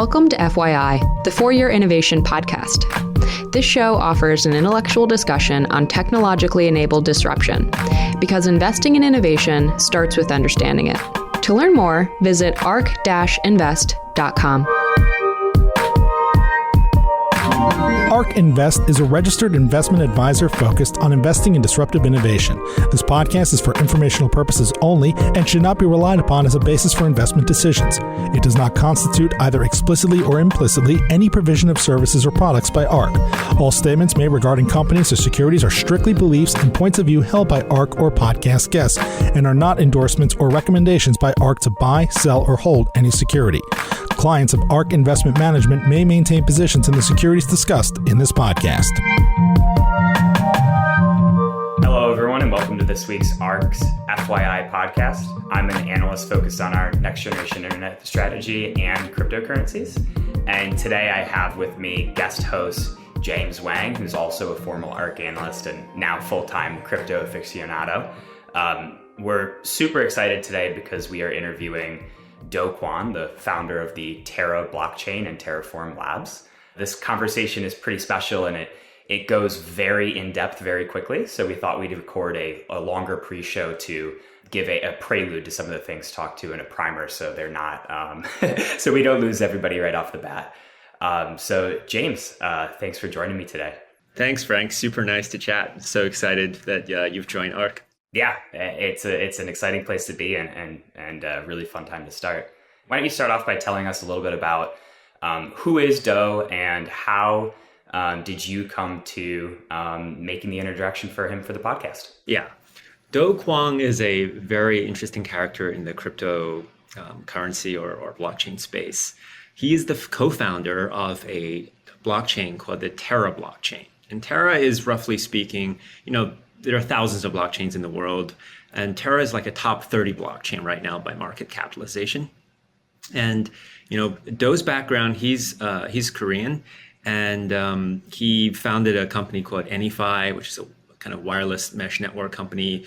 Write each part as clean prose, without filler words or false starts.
Welcome to FYI, the For Your Innovation podcast. This show offers an intellectual discussion on technologically enabled disruption, because investing in innovation starts with understanding it. To learn more, visit ark-invest.com. ARK Invest is a registered investment advisor focused on investing in disruptive innovation. This podcast is for informational purposes only and should not be relied upon as a basis for investment decisions. It does not constitute, either explicitly or implicitly, any provision of services or products by ARK. All statements made regarding companies or securities are strictly beliefs and points of view held by ARK or podcast guests and are not endorsements or recommendations by ARK to buy, sell, or hold any security. Clients of ARK Investment Management may maintain positions in the securities discussed in this podcast. Hello, everyone, and welcome to this week's ARK's FYI podcast. I'm an analyst focused on our next generation internet strategy and cryptocurrencies. And today I have with me guest host James Wang, who's also a former ARK analyst and now full-time crypto aficionado. We're super excited today because we are interviewing Do Kwon, the founder of the Terra Blockchain and Terraform Labs. This conversation is pretty special and it goes very in-depth very quickly. So we thought we'd record a longer pre-show to give a prelude to some of the things talked to in a primer so they're not, so we don't lose everybody right off the bat. So James, thanks for joining me today. Thanks, Frank. Super nice to chat. So excited that you've joined ARK. Yeah, it's an exciting place to be and a really fun time to start. Why don't you start off by telling us a little bit about who is Do and how did you come to making the introduction for him for the podcast? Yeah, Do Kwon is a very interesting character in the crypto currency or blockchain space. He is the co-founder of a blockchain called the Terra Blockchain. And Terra is, roughly speaking, there are thousands of blockchains in the world, and Terra is like a top 30 blockchain right now by market capitalization. And Do's background, he's Korean, and he founded a company called Anyfi, which is a kind of wireless mesh network company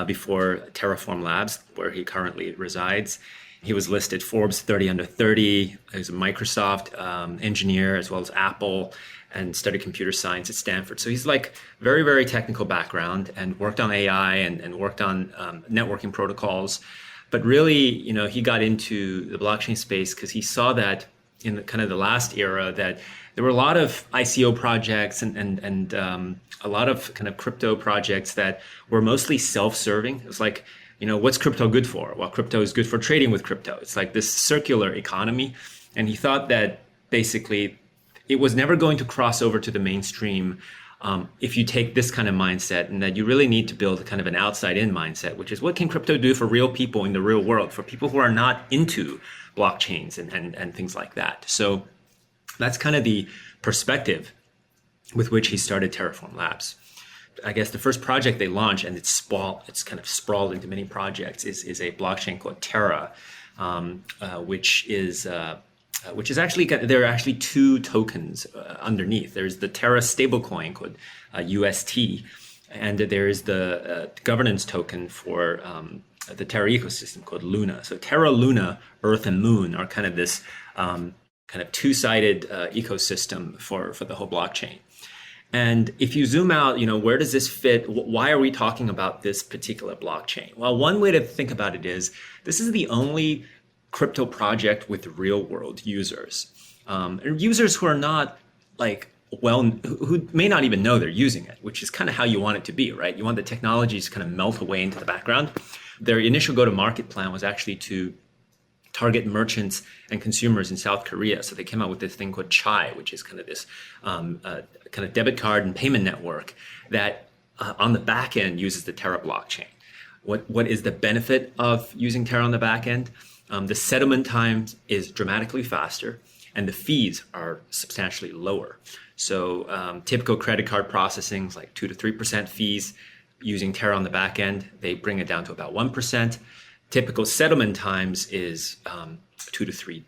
before Terraform Labs, where he currently resides. He was listed Forbes 30 under 30. He's a Microsoft engineer as well as Apple, and studied computer science at Stanford. So he's like very, very technical background and worked on AI and worked on networking protocols. But really, he got into the blockchain space because he saw that in the kind of the last era that there were a lot of ICO projects and a lot of kind of crypto projects that were mostly self-serving. It was like, what's crypto good for? Well, crypto is good for trading with crypto. It's like this circular economy. And he thought that basically it was never going to cross over to the mainstream if you take this kind of mindset, and that you really need to build kind of an outside-in mindset, which is what can crypto do for real people in the real world, for people who are not into blockchains and things like that. So that's kind of the perspective with which he started Terraform Labs. I guess the first project they launched, and it's kind of sprawled into many projects, is a blockchain called Terra, which is actually, there are actually two tokens underneath. There's the Terra stablecoin called UST, and there is the governance token for the Terra ecosystem called Luna. So Terra, Luna, Earth, and Moon are kind of this kind of two-sided ecosystem for the whole blockchain. And if you zoom out, where does this fit? Why are we talking about this particular blockchain? Well, one way to think about it is this is the only crypto project with real world users, and users who are not who may not even know they're using it, which is kind of how you want it to be, right? You want the technologies to kind of melt away into the background. Their initial go-to-market plan was actually to target merchants and consumers in South Korea. So they came out with this thing called Chai, which is kind of this kind of debit card and payment network that on the back end uses the Terra blockchain. What is the benefit of using Terra on the back end? The settlement time is dramatically faster, and the fees are substantially lower. So typical credit card processing is like 2 to 3% fees. Using Terra on the back end, they bring it down to about 1%. Typical settlement times is 2 to 3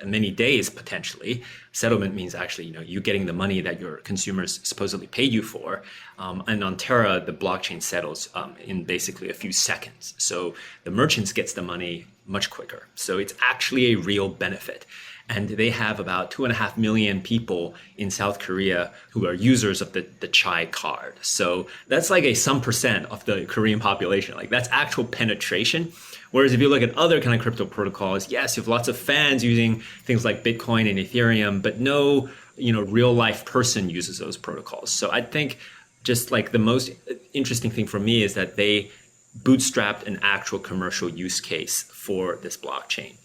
many days potentially. Settlement means actually, you getting the money that your consumers supposedly paid you for. And on Terra, the blockchain settles in basically a few seconds. So the merchants gets the money much quicker. So it's actually a real benefit. And they have about 2.5 million people in South Korea who are users of the Chai card. So that's like some percent of the Korean population. Like that's actual penetration. Whereas if you look at other kind of crypto protocols, yes, you have lots of fans using things like Bitcoin and Ethereum, but no, real life person uses those protocols. So I think just like the most interesting thing for me is that they bootstrapped an actual commercial use case for this blockchain.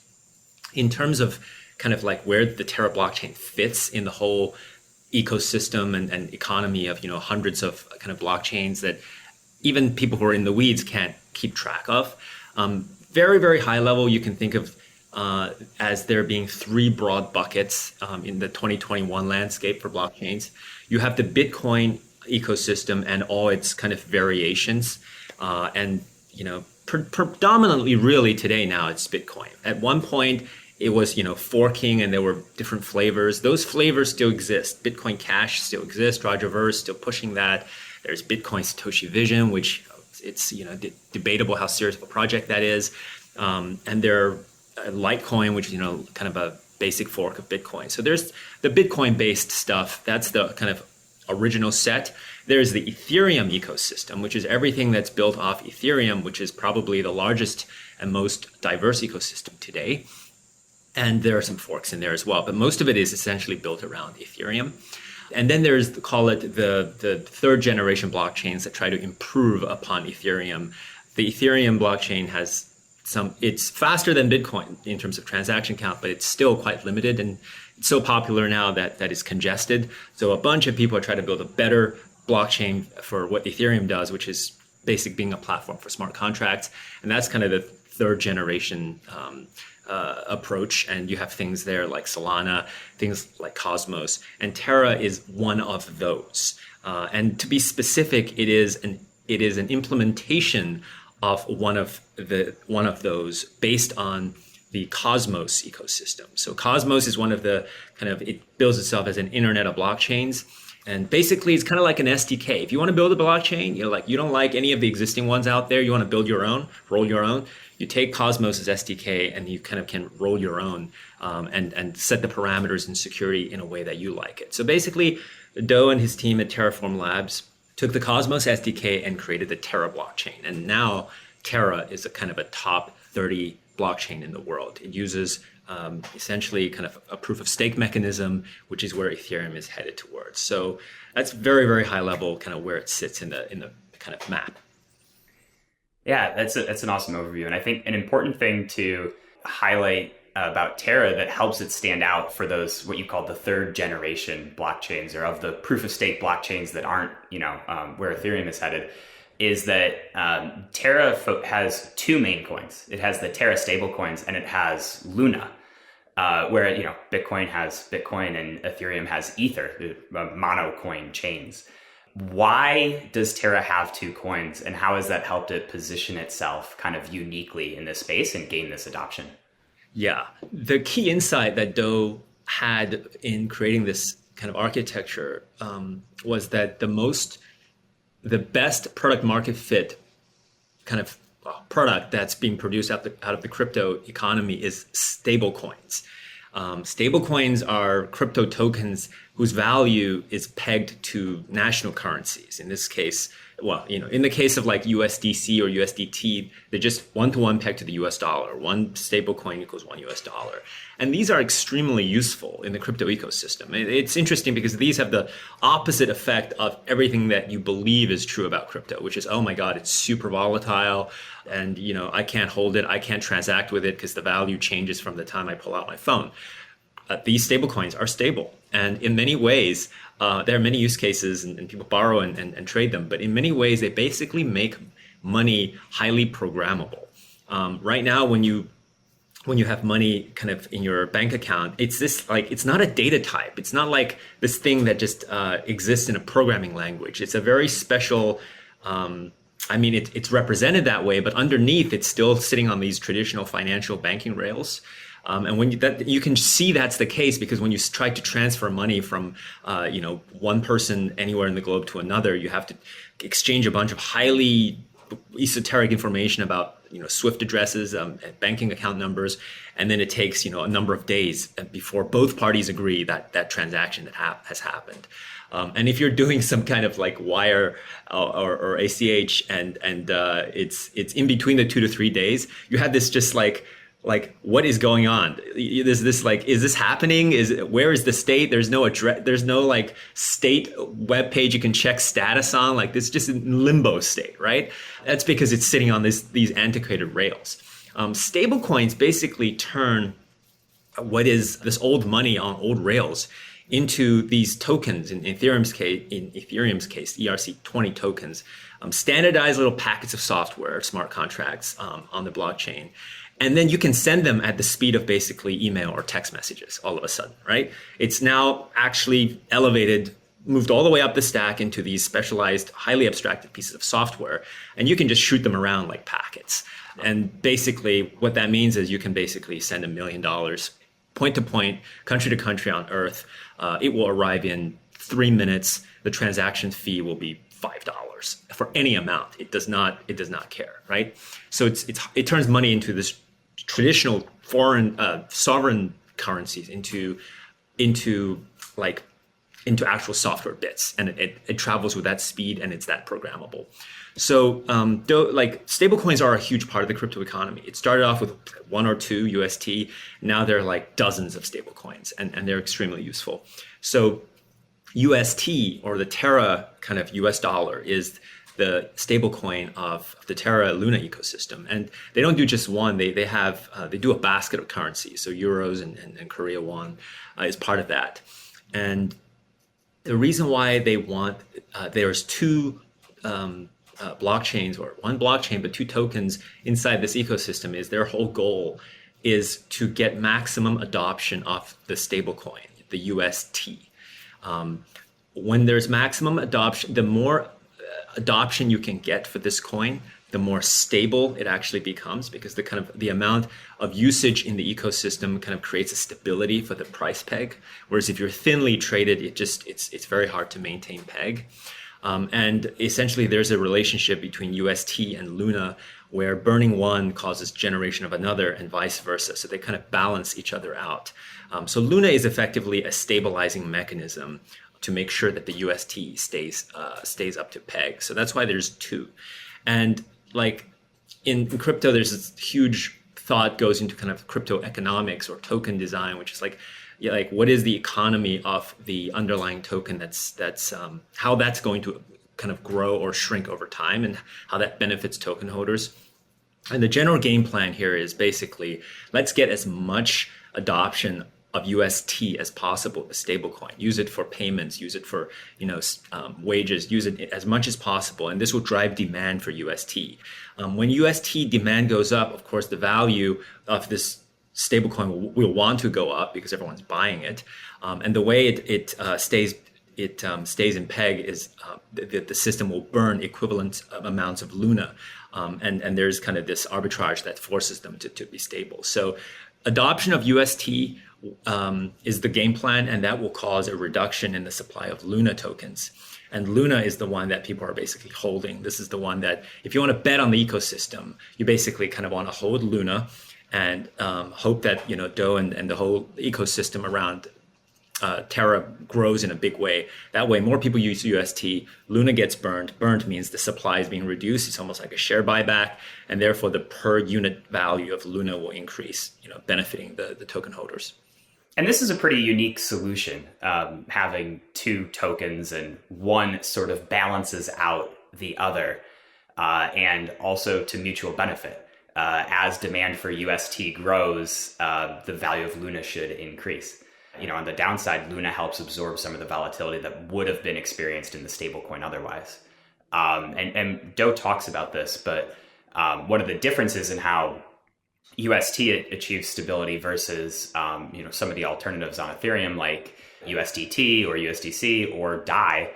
In terms of kind of like where the Terra blockchain fits in the whole ecosystem and economy of, hundreds of kind of blockchains that even people who are in the weeds can't keep track of. Very, very high level, you can think of as there being three broad buckets in the 2021 landscape for blockchains. You have the Bitcoin ecosystem and all its kind of variations. Predominantly really today now it's Bitcoin. At one point, it was, forking and there were different flavors. Those flavors still exist. Bitcoin Cash still exists. Roger Ver is still pushing that. There's Bitcoin Satoshi Vision, which it's, debatable how serious of a project that is. And there are Litecoin, which is, kind of a basic fork of Bitcoin. So there's the Bitcoin-based stuff. That's the kind of original set. There's the Ethereum ecosystem, which is everything that's built off Ethereum, which is probably the largest and most diverse ecosystem today. And there are some forks in there as well, but most of it is essentially built around Ethereum. And then there's, call it the third generation blockchains that try to improve upon Ethereum. The Ethereum blockchain has it's faster than Bitcoin in terms of transaction count, but it's still quite limited. And it's so popular now that is congested. So a bunch of people are trying to build a better blockchain for what Ethereum does, which is basically being a platform for smart contracts. And that's kind of the third generation approach. And you have things there like Solana, things like Cosmos, and Terra is one of those. And to be specific, it is an implementation of one of those based on the Cosmos ecosystem. So Cosmos is one of the it builds itself as an internet of blockchains. And basically it's kind of like an SDK. If you want to build a blockchain, you don't like any of the existing ones out there, you want to build your own, roll your own, you take Cosmos as SDK and you kind of can roll your own and set the parameters and security in a way that you like it. So basically, Do and his team at Terraform Labs took the Cosmos SDK and created the Terra blockchain. And now Terra is a kind of a top 30 blockchain in the world. It uses essentially kind of a proof of stake mechanism, which is where Ethereum is headed towards. So that's very, very high level kind of where it sits in the kind of map. Yeah, that's an awesome overview. And I think an important thing to highlight about Terra that helps it stand out for those, what you call the third generation blockchains, or of the proof of stake blockchains that aren't, where Ethereum is headed, is that Terra has two main coins. It has the Terra stablecoins and it has Luna, where, Bitcoin has Bitcoin and Ethereum has Ether, the mono coin chains. Why does Terra have two coins, and how has that helped it position itself kind of uniquely in this space and gain this adoption? Yeah, the key insight that Do had in creating this kind of architecture was that the best product market fit kind of product that's being produced out of the crypto economy is stablecoins. Stablecoins are crypto tokens whose value is pegged to national currencies. In this case, in the case of like USDC or USDT, they're just one-to-one pegged to the US dollar. One stablecoin equals $1 US. And these are extremely useful in the crypto ecosystem. It's interesting because these have the opposite effect of everything that you believe is true about crypto, which is, oh my God, it's super volatile. And, I can't hold it. I can't transact with it because the value changes from the time I pull out my phone. These stablecoins are stable. And in many ways, there are many use cases and people borrow and trade them. But in many ways, they basically make money highly programmable. Right now, when you have money kind of in your bank account, it's not a data type. It's not like this thing that just exists in a programming language. It's a very special, it's represented that way, but underneath it's still sitting on these traditional financial banking rails. And when you can see that's the case because when you try to transfer money from, one person anywhere in the globe to another, you have to exchange a bunch of highly esoteric information about SWIFT addresses, banking account numbers, and then it takes a number of days before both parties agree that that transaction has happened. And if you're doing some kind of like wire or ACH and it's in between the 2 to 3 days, you have this just like what is going on? There's this like, is this happening? Where is the state? There's no address. There's no like state web page you can check status on. Like this just in limbo state, right? That's because it's sitting on these antiquated rails. Stablecoins basically turn what is this old money on old rails into these tokens. In Ethereum's case, ERC20 tokens, standardized little packets of software, smart contracts on the blockchain. And then you can send them at the speed of basically email or text messages all of a sudden, right? It's now actually moved all the way up the stack into these specialized, highly abstracted pieces of software. And you can just shoot them around like packets. And basically what that means is you can basically send $1 million point to point, country to country on Earth. It will arrive in 3 minutes. The transaction fee will be $5 for any amount. It does not care, right? So it turns money into this traditional foreign sovereign currencies into actual software bits, and it travels with that speed, and it's that programmable. So stablecoins are a huge part of the crypto economy. It started off with 1 or 2 UST. Now there are like dozens of stablecoins, and they're extremely useful. So UST, or the Terra kind of US dollar, is the stablecoin of the Terra Luna ecosystem. And they don't do just one, they do a basket of currencies. So euros and Korea won is part of that. And the reason why they want, there's 2 blockchains, or 1 blockchain, but 2 tokens inside this ecosystem, is their whole goal is to get maximum adoption of the stablecoin, the UST. When there's maximum adoption, the more adoption you can get for this coin, the more stable it actually becomes, because the amount of usage in the ecosystem kind of creates a stability for the price peg. Whereas if you're thinly traded, it's very hard to maintain peg. And essentially there's a relationship between UST and Luna where burning one causes generation of another and vice versa. So they kind of balance each other out. So Luna is effectively a stabilizing mechanism to make sure that the UST stays up to peg. So that's why there's 2. And like in crypto, there's this huge thought goes into kind of crypto economics or token design, which is like what is the economy of the underlying token, that's how that's going to kind of grow or shrink over time, and how that benefits token holders. And the general game plan here is basically, let's get as much adoption of UST as possible, the stablecoin. Use it for payments, use it for wages, use it as much as possible, and this will drive demand for UST. When UST demand goes up, of course, the value of this stablecoin will want to go up because everyone's buying it, and the way it stays in peg is the system will burn equivalent amounts of Luna, and there's kind of this arbitrage that forces them to be stable. So adoption of UST is the game plan, and that will cause a reduction in the supply of Luna tokens. And Luna is the one that people are basically holding. This is the one that, if you want to bet on the ecosystem, you basically kind of want to hold Luna and hope that Do and the whole ecosystem around Terra grows in a big way. That way, more people use UST, Luna gets burned. Burned means the supply is being reduced. It's almost like a share buyback, and therefore the per unit value of Luna will increase, benefiting the token holders. And this is a pretty unique solution, having 2 tokens, and one sort of balances out the other, and also to mutual benefit. As demand for UST grows, the value of Luna should increase. On the downside, Luna helps absorb some of the volatility that would have been experienced in the stablecoin otherwise. And Do talks about this, but one of the differences in how UST achieves stability versus some of the alternatives on Ethereum like USDT or USDC or DAI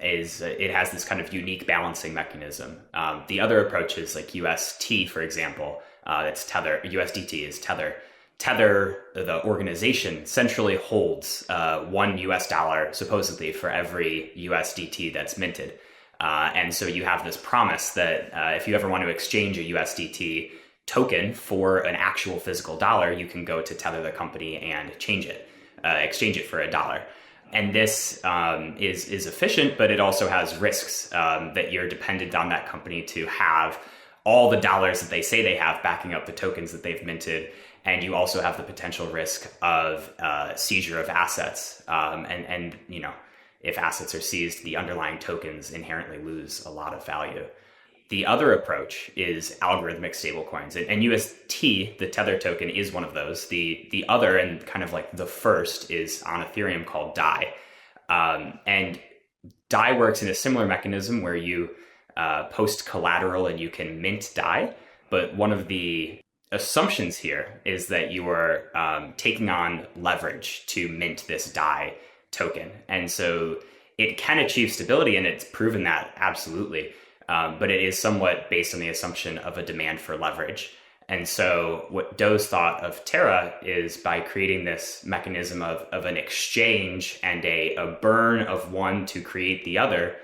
is it has this kind of unique balancing mechanism. The other approaches like UST, for example, that's Tether. USDT is Tether. Tether, the organization, centrally holds $1 US supposedly for every USDT that's minted. And so you have this promise that if you ever want to exchange a USDT token for an actual physical dollar, you can go to Tether, the company, and exchange it for $1. And this is efficient, but it also has risks that you're dependent on that company to have all the dollars that they say they have backing up the tokens that they've minted. And you also have the potential risk of seizure of assets. And if assets are seized, the underlying tokens inherently lose a lot of value. The other approach is algorithmic stablecoins, and UST, the Tether token, is one of those. The other, and kind of like the first, is on Ethereum called DAI. And DAI works in a similar mechanism where you post collateral and you can mint DAI. But one of the assumptions here is that you are taking on leverage to mint this DAI token. And so it can achieve stability, and it's proven that absolutely. But it is somewhat based on the assumption of a demand for leverage. And so what Do's thought of Terra is by creating this mechanism of an exchange and a burn of one to create the other,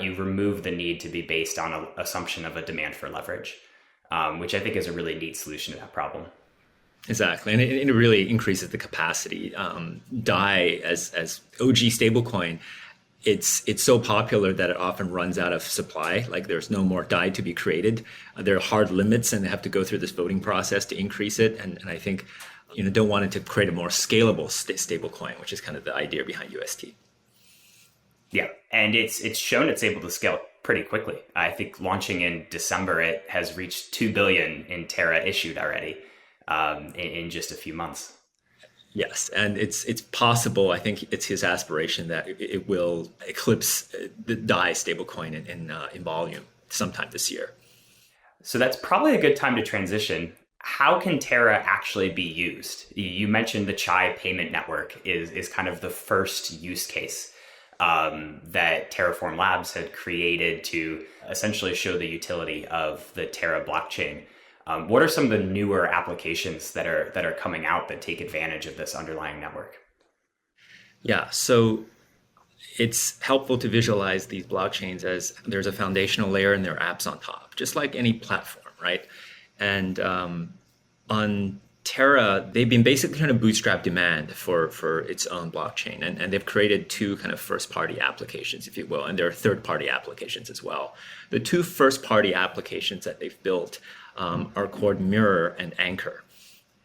you remove the need to be based on an assumption of a demand for leverage, which I think is a really neat solution to that problem. Exactly, and it really increases the capacity. DAI as OG stablecoin, it's so popular that it often runs out of supply. Like there's no more DAI to be created. There are hard limits, and they have to go through this voting process to increase it. And I think don't want it to create a more scalable stablecoin, which is kind of the idea behind UST. Yeah, and it's shown it's able to scale pretty quickly. I think launching in December, it has reached 2 billion in Terra issued already in just a few months. Yes, and it's possible. I think it's his aspiration that it will eclipse the DAI stablecoin in volume sometime this year. So that's probably a good time to transition. How can Terra actually be used? You mentioned the Chai payment network is kind of the first use case that Terraform Labs had created to essentially show the utility of the Terra blockchain. What are some of the newer applications that are coming out that take advantage of this underlying network? Yeah, so it's helpful to visualize these blockchains as there's a foundational layer and there are apps on top, just like any platform, right? And on Terra, they've been basically trying to bootstrap demand for its own blockchain. And they've created two kind of first-party applications, if you will, and there are third-party applications as well. The two first-party applications that they've built are called Mirror and Anchor.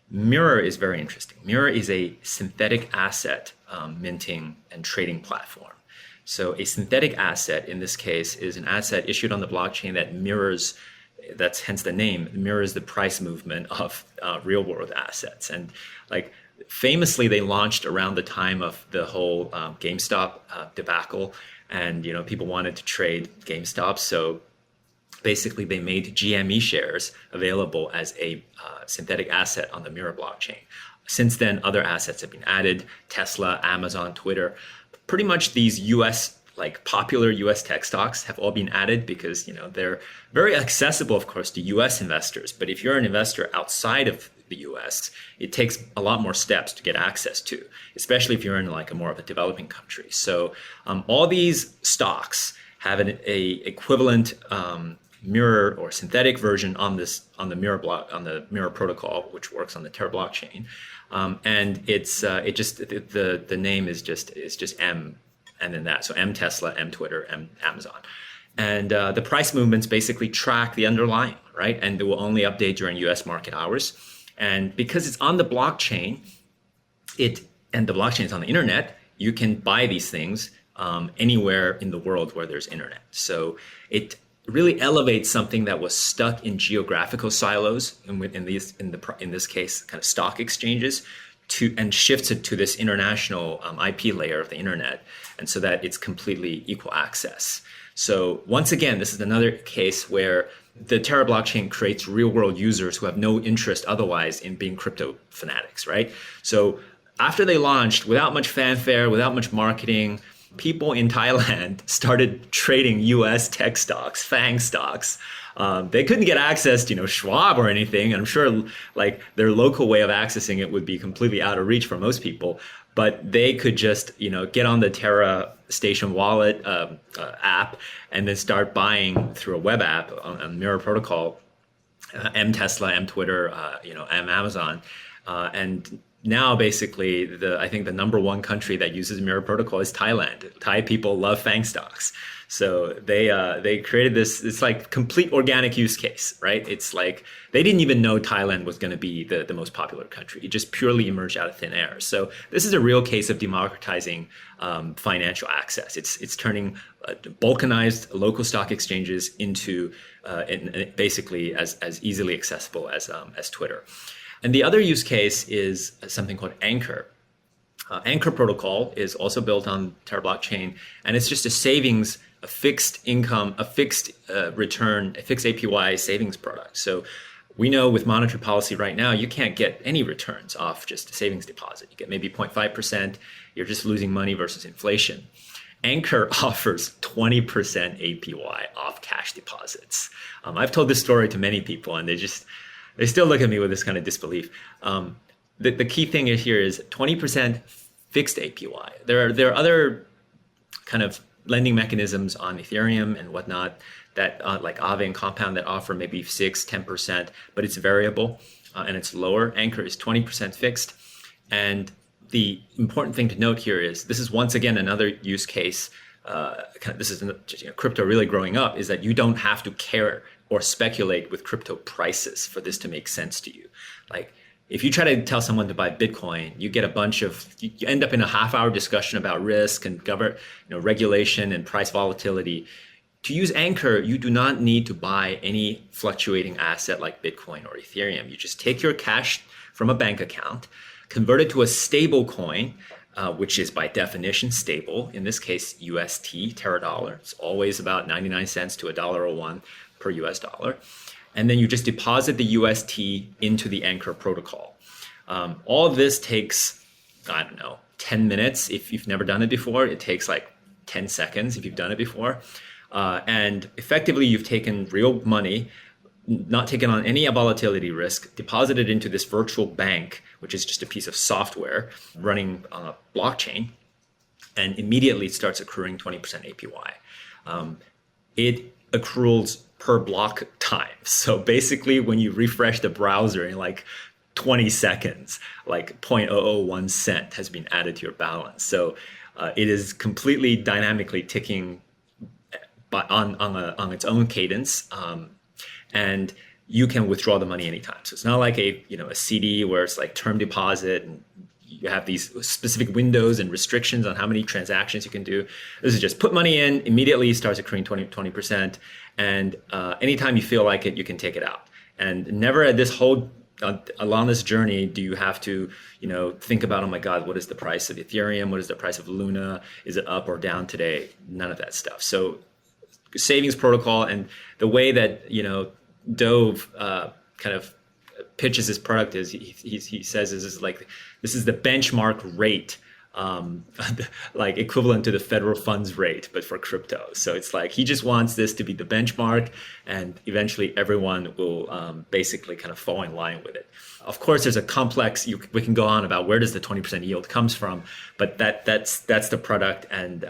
Mirror is very interesting. Mirror is a synthetic asset minting and trading platform. So a synthetic asset, in this case, is an asset issued on the blockchain that mirrors, that's hence the name, mirrors the price movement of real world assets. And like famously, they launched around the time of the whole GameStop debacle, and people wanted to trade GameStop. So basically, they made GME shares available as a synthetic asset on the Mirror blockchain. Since then, other assets have been added: Tesla, Amazon, Twitter. Pretty much these popular US tech stocks have all been added because they're very accessible, of course, to US investors. But if you're an investor outside of the US, it takes a lot more steps to get access to, especially if you're in a more of a developing country. So all these stocks have an equivalent mirror or synthetic version on the Mirror protocol, which works on the Terra blockchain, and the name is just M, and then that, so M Tesla, M Twitter, M Amazon, and the price movements basically track the underlying, right, and it will only update during U.S. market hours, and because it's on the blockchain, and the blockchain is on the internet, you can buy these things anywhere in the world where there's internet. So it really elevates something that was stuck in geographical silos, in this case, kind of stock exchanges, and shifts it to this international IP layer of the internet, and so that it's completely equal access. So once again, this is another case where the Terra blockchain creates real-world users who have no interest otherwise in being crypto fanatics, right? So after they launched, without much fanfare, without much marketing, people in Thailand started trading US tech stocks, FANG stocks. They couldn't get access to Schwab or anything. I'm sure their local way of accessing it would be completely out of reach for most people. But they could just get on the Terra Station Wallet app and then start buying through a web app on Mirror Protocol, M Tesla, M Twitter, M Amazon, and now basically I think the number one country that uses Mirror Protocol is Thailand. Thai people love FANG stocks. So they created this, it's like complete organic use case, right? It's like they didn't even know Thailand was going to be the most popular country. It just purely emerged out of thin air. So this is a real case of democratizing financial access. It's turning balkanized local stock exchanges into basically as easily accessible as Twitter. And the other use case is something called Anchor. Anchor protocol is also built on Terra Blockchain, and it's just a savings, a fixed income, a fixed return, a fixed APY savings product. So we know with monetary policy right now, you can't get any returns off just a savings deposit. You get maybe 0.5%. You're just losing money versus inflation. Anchor offers 20% APY off cash deposits. I've told this story to many people, and they still look at me with this kind of disbelief. The key thing here is 20% fixed APY. There are other kind of lending mechanisms on Ethereum and whatnot that like Aave and Compound that offer maybe 6-10%, but it's variable and it's lower. Anchor is 20% fixed. And the important thing to note here is this is once again another use case. This is crypto really growing up, is that you don't have to care or speculate with crypto prices for this to make sense to you. Like if you try to tell someone to buy Bitcoin, you get you end up in a half-hour discussion about risk and regulation and price volatility. To use Anchor, you do not need to buy any fluctuating asset like Bitcoin or Ethereum. You just take your cash from a bank account, convert it to a stable coin, which is by definition stable. In this case, UST, Terra dollar. It's always about 99 cents to $1.01 per US dollar. And then you just deposit the UST into the Anchor protocol. All of this takes, 10 minutes. If you've never done it before, it takes like 10 seconds if you've done it before. And effectively, you've taken real money, not taken on any volatility risk, deposited into this virtual bank, which is just a piece of software running on a blockchain, and immediately it starts accruing 20% APY. It accrues per block time. So basically, when you refresh the browser in like 20 seconds, like 0.001 cent has been added to your balance. So it is completely dynamically ticking on its own cadence, and you can withdraw the money anytime. So it's not like a CD where it's like term deposit and you have these specific windows and restrictions on how many transactions you can do. This is just put money in, immediately starts accruing 20%, and anytime you feel like it, you can take it out. And never at this whole along this journey do you have to think about, oh my God, what is the price of Ethereum? What is the price of Luna? Is it up or down today? None of that stuff. So savings protocol, and the way that Dove kind of pitches his product is he says this is the benchmark rate, like equivalent to the federal funds rate, but for crypto. So it's like he just wants this to be the benchmark, and eventually everyone will basically kind of fall in line with it. Of course, there's a complex. We can go on about where does the 20% yield comes from, but that's the product, and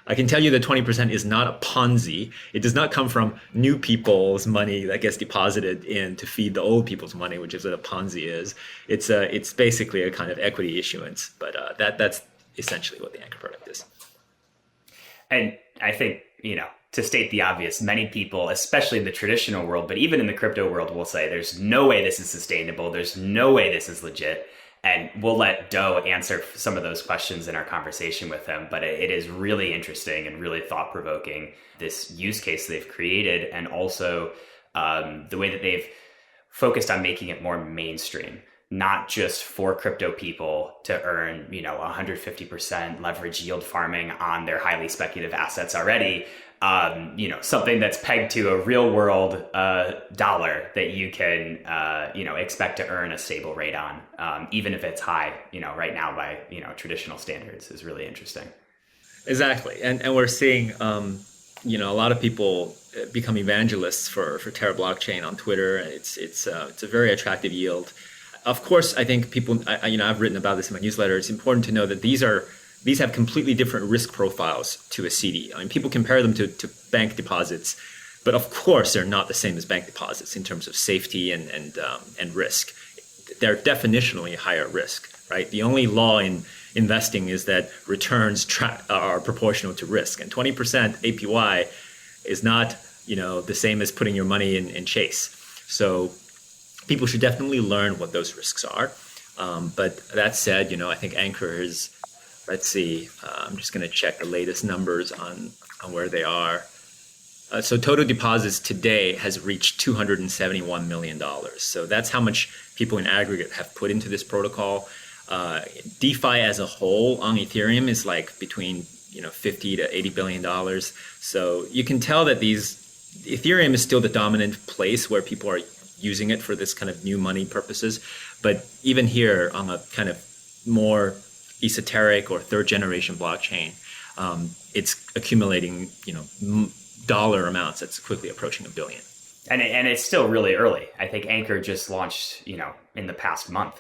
I can tell you that 20% is not a Ponzi. It does not come from new people's money that gets deposited in to feed the old people's money, which is what a Ponzi is. It's basically a kind of equity issuance, but that's essentially what the Anchor product is. And I think to state the obvious, many people, especially in the traditional world, but even in the crypto world, will say there's no way this is sustainable. There's no way this is legit. And we'll let Do answer some of those questions in our conversation with him. But it is really interesting and really thought-provoking, this use case they've created, and also the way that they've focused on making it more mainstream, not just for crypto people to earn 150% leverage yield farming on their highly speculative assets already. Something that's pegged to a real world dollar that you can, expect to earn a stable rate on, even if it's high, right now by, traditional standards, is really interesting. Exactly. And we're seeing, a lot of people become evangelists for Terra Blockchain on Twitter. It's a very attractive yield. Of course, I think people, I've written about this in my newsletter. It's important to know that these are these have completely different risk profiles to a CD. I mean, people compare them to bank deposits, but of course they're not the same as bank deposits in terms of safety and risk. They're definitionally higher risk, right? The only law in investing is that returns are proportional to risk, and 20% APY is not, the same as putting your money in Chase. So people should definitely learn what those risks are. But that said, I think Anchor is, let's see, I'm just going to check the latest numbers on where they are. So total deposits today has reached $271 million. So that's how much people in aggregate have put into this protocol. DeFi as a whole on Ethereum is like between 50 to $80 billion. So you can tell that Ethereum is still the dominant place where people are using it for this kind of new money purposes. But even here on a kind of more esoteric or third generation blockchain, it's accumulating, dollar amounts that's quickly approaching $1 billion. And it's still really early. I think Anchor just launched, in the past month.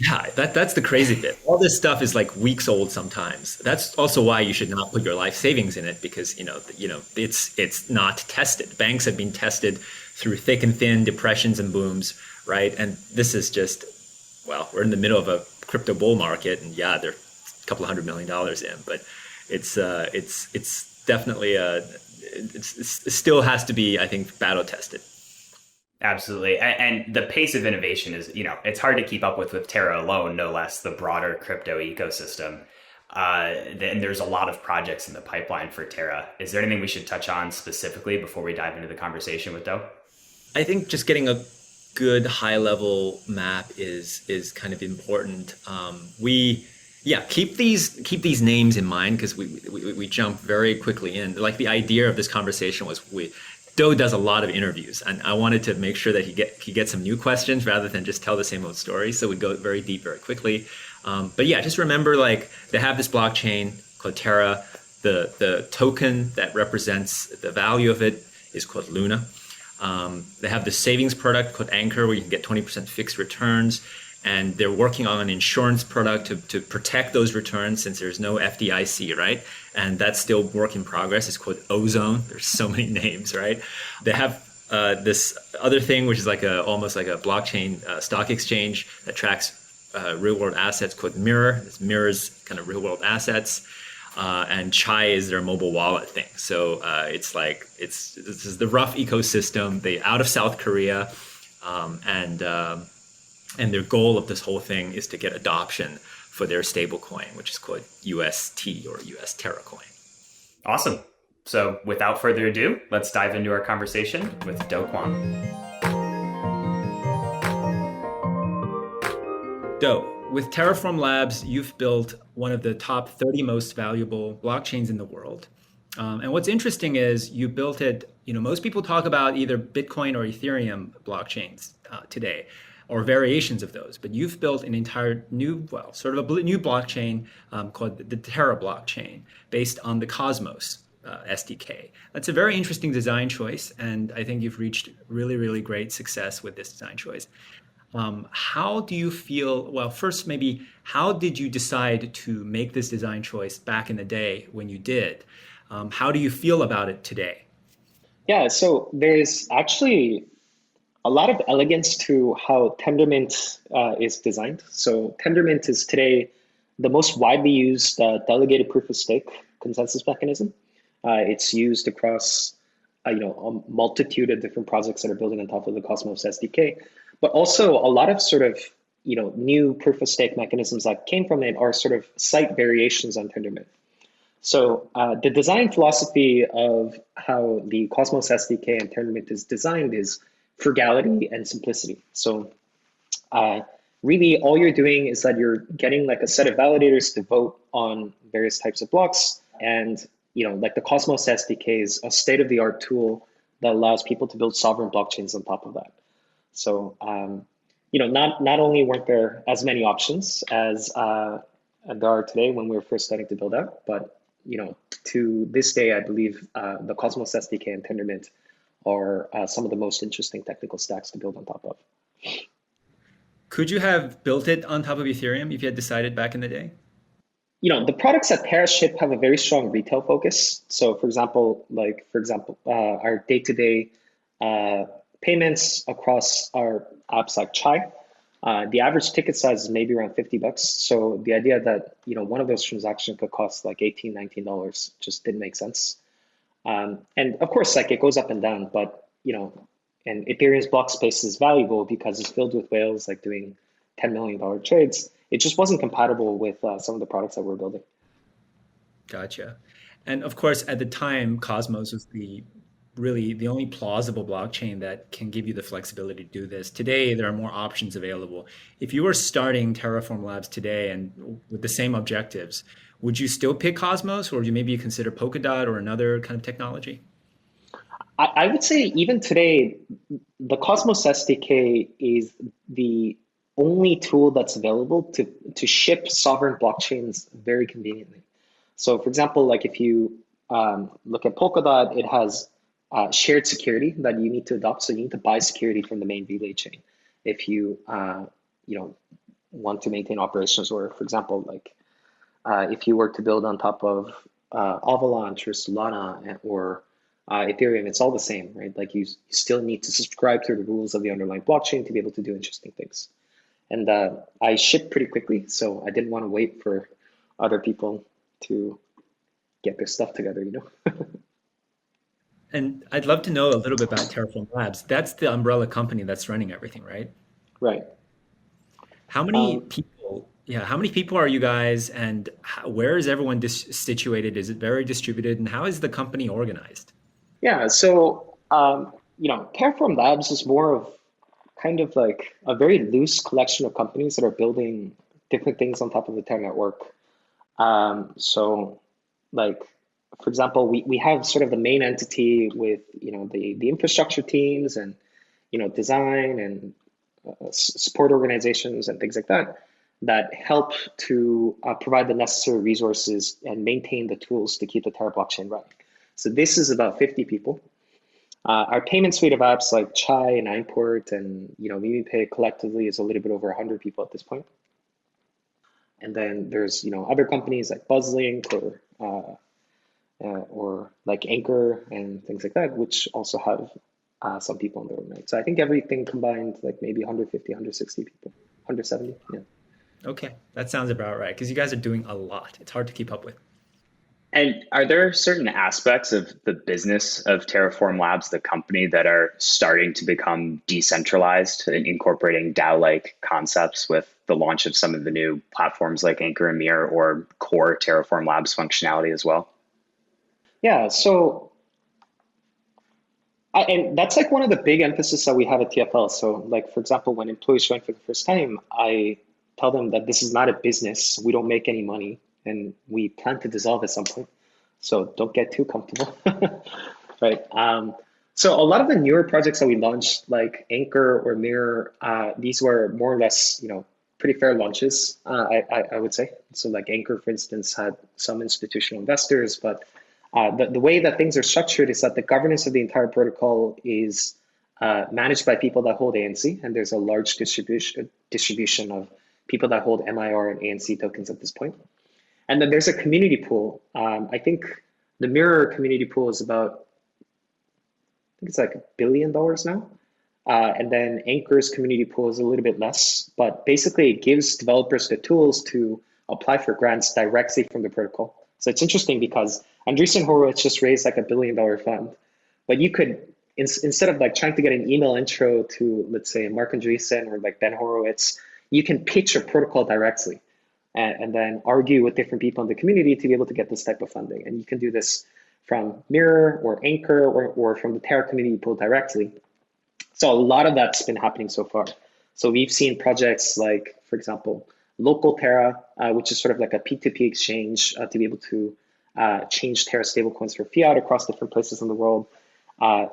Yeah, that's the crazy bit. All this stuff is like weeks old sometimes. That's also why you should not put your life savings in it, because it's not tested. Banks have been tested through thick and thin, depressions and booms, right? And this is just, we're in the middle of a crypto bull market, and yeah, they're a couple of $100 million in, but it's definitely it still has to be, I think, battle tested. Absolutely. And the pace of innovation is, it's hard to keep up with Terra alone, no less the broader crypto ecosystem. And there's a lot of projects in the pipeline for Terra. Is there anything we should touch on specifically before we dive into the conversation with Do? I think just getting a good high level map is kind of important. Keep these names in mind, because we jump very quickly in. Like the idea of this conversation was Do does a lot of interviews, and I wanted to make sure that he gets some new questions rather than just tell the same old story. So we go very deep very quickly. But yeah, just remember, like, they have this blockchain called Terra. The token that represents the value of it is called Luna. They have the savings product called Anchor, where you can get 20% fixed returns. And they're working on an insurance product to protect those returns, since there's no FDIC, right? And that's still work in progress. It's called Ozone. There's so many names, right? They have this other thing, which is almost like a blockchain stock exchange that tracks real world assets, called Mirror. This mirrors kind of real world assets. And Chai is their mobile wallet thing. So this is the rough ecosystem. They out of South Korea, and their goal of this whole thing is to get adoption for their stablecoin, which is called UST, or US Terra coin. Awesome. So without further ado, let's dive into our conversation with Do Kwon. Do, with Terraform Labs, you've built one of the top 30 most valuable blockchains in the world. And what's interesting is you built it, most people talk about either Bitcoin or Ethereum blockchains today, or variations of those, but you've built an entire new blockchain called the Terra Blockchain, based on the Cosmos SDK. That's a very interesting design choice, and I think you've reached really, really great success with this design choice. How do you feel? Well, first, maybe how did you decide to make this design choice back in the day when you did? How do you feel about it today? Yeah, so there's actually a lot of elegance to how Tendermint is designed. So Tendermint is today the most widely used delegated proof of stake consensus mechanism. It's used across a multitude of different projects that are building on top of the Cosmos SDK, but also a lot of sort of new proof of stake mechanisms that came from it are sort of slight variations on Tendermint. So the design philosophy of how the Cosmos SDK and Tendermint is designed is frugality and simplicity. So really all you're doing is that you're getting like a set of validators to vote on various types of blocks. And like the Cosmos SDK is a state-of-the-art tool that allows people to build sovereign blockchains on top of that. So not only weren't there as many options as there are today when we were first starting to build out, but to this day, I believe the Cosmos SDK and Tendermint are some of the most interesting technical stacks to build on top of. Could you have built it on top of Ethereum if you had decided back in the day? the products that Terra ship have a very strong retail focus. So for example, our day-to-day payments across our apps like Chai, the average ticket size is maybe around $50. So the idea that, one of those transactions could cost like $18, $19 just didn't make sense. And of course, like it goes up and down, but, and Ethereum's block space is valuable because it's filled with whales like doing $10 million trades. It just wasn't compatible with some of the products that we're building. Gotcha. And of course, at the time, Cosmos was really the only plausible blockchain that can give you the flexibility to do this. Today, there are more options available. If you were starting Terraform Labs today and with the same objectives, would you still pick Cosmos, or would you maybe consider Polkadot or another kind of technology? I would say even today, the Cosmos SDK is the only tool that's available to ship sovereign blockchains very conveniently. So for example, like if you look at Polkadot, it has shared security that you need to adopt. So you need to buy security from the main relay chain. If you want to maintain operations, or for example, like if you were to build on top of Avalanche or Solana or Ethereum, it's all the same, right? Like you still need to subscribe to the rules of the underlying blockchain to be able to do interesting things. And I shipped pretty quickly, so I didn't want to wait for other people to get their stuff together, And I'd love to know a little bit about Terraform Labs. That's the umbrella company that's running everything, right? Right. How many people? Yeah, how many people are you guys, and where is everyone situated? Is it very distributed, and how is the company organized? Yeah, so Terraform Labs is more of kind of like a very loose collection of companies that are building different things on top of the Terra network. So like, for example, we have sort of the main entity with, the infrastructure teams and, design and support organizations and things like that help to provide the necessary resources and maintain the tools to keep the Terra blockchain running. So this is about 50 people. Our payment suite of apps like Chai and Import and, VPay collectively is a little bit over 100 people at this point. And then there's, other companies like BuzzLink or like Anchor and things like that, which also have some people in their own right. So I think everything combined, like maybe 150, 160 people, 170. Yeah. Okay, that sounds about right, because you guys are doing a lot. It's hard to keep up with. And are there certain aspects of the business of Terraform Labs, the company, that are starting to become decentralized and incorporating DAO-like concepts with the launch of some of the new platforms like Anchor and Mirror or core Terraform Labs functionality as well? Yeah, so and that's like one of the big emphasis that we have at TFL. So like, for example, when employees join for the first time, I tell them that this is not a business. We don't make any money. And we plan to dissolve at some point. So don't get too comfortable, right? So a lot of the newer projects that we launched, like Anchor or Mirror, these were more or less, pretty fair launches, I would say. So like Anchor, for instance, had some institutional investors, but the way that things are structured is that the governance of the entire protocol is managed by people that hold ANC, and there's a large distribution of people that hold MIR and ANC tokens at this point. And then there's a community pool. I think the Mirror community pool is about, I think it's like $1 billion now. And then Anchor's community pool is a little bit less, but basically it gives developers the tools to apply for grants directly from the protocol. So it's interesting because Andreessen Horowitz just raised like $1 billion fund, but you could, instead of like trying to get an email intro to, let's say, Mark Andreessen or like Ben Horowitz, you can pitch your protocol directly. And then argue with different people in the community to be able to get this type of funding. And you can do this from Mirror or Anchor or from the Terra community pool directly. So a lot of that's been happening so far. So we've seen projects like, for example, Local Terra, which is sort of like a P2P exchange to be able to change Terra stablecoins for fiat across different places in the world.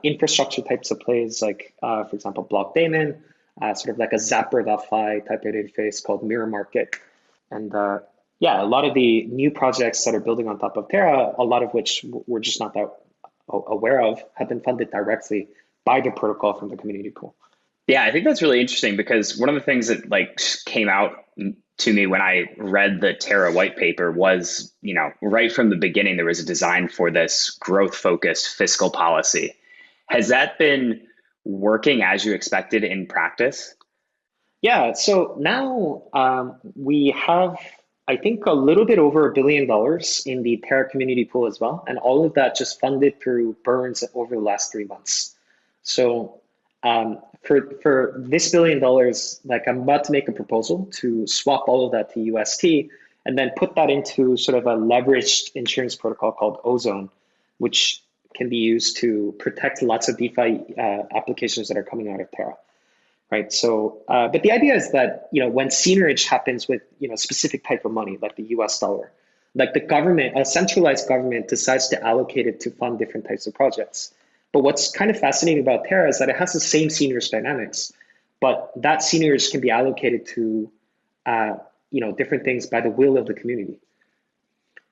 Infrastructure types of plays like, for example, Block Daemon, sort of like a Zapper.fi type of interface called Mirror Market. And yeah, a lot of the new projects that are building on top of Terra, a lot of which we're just not that aware of, have been funded directly by the protocol from the community pool. Yeah, I think that's really interesting because one of the things that like came out to me when I read the Terra white paper was, right from the beginning, there was a design for this growth focused fiscal policy. Has that been working as you expected in practice? Yeah, so now we have, I think, a little bit over $1 billion in the Terra community pool as well. And all of that just funded through burns over the last 3 months. So for this $1 billion, like I'm about to make a proposal to swap all of that to UST and then put that into sort of a leveraged insurance protocol called Ozone, which can be used to protect lots of DeFi applications that are coming out of Terra. Right. So, but the idea is that, when seigniorage happens with, specific type of money, like the US dollar, like the government, a centralized government decides to allocate it to fund different types of projects. But what's kind of fascinating about Terra is that it has the same seigniorage dynamics, but that seigniorage can be allocated to, different things by the will of the community.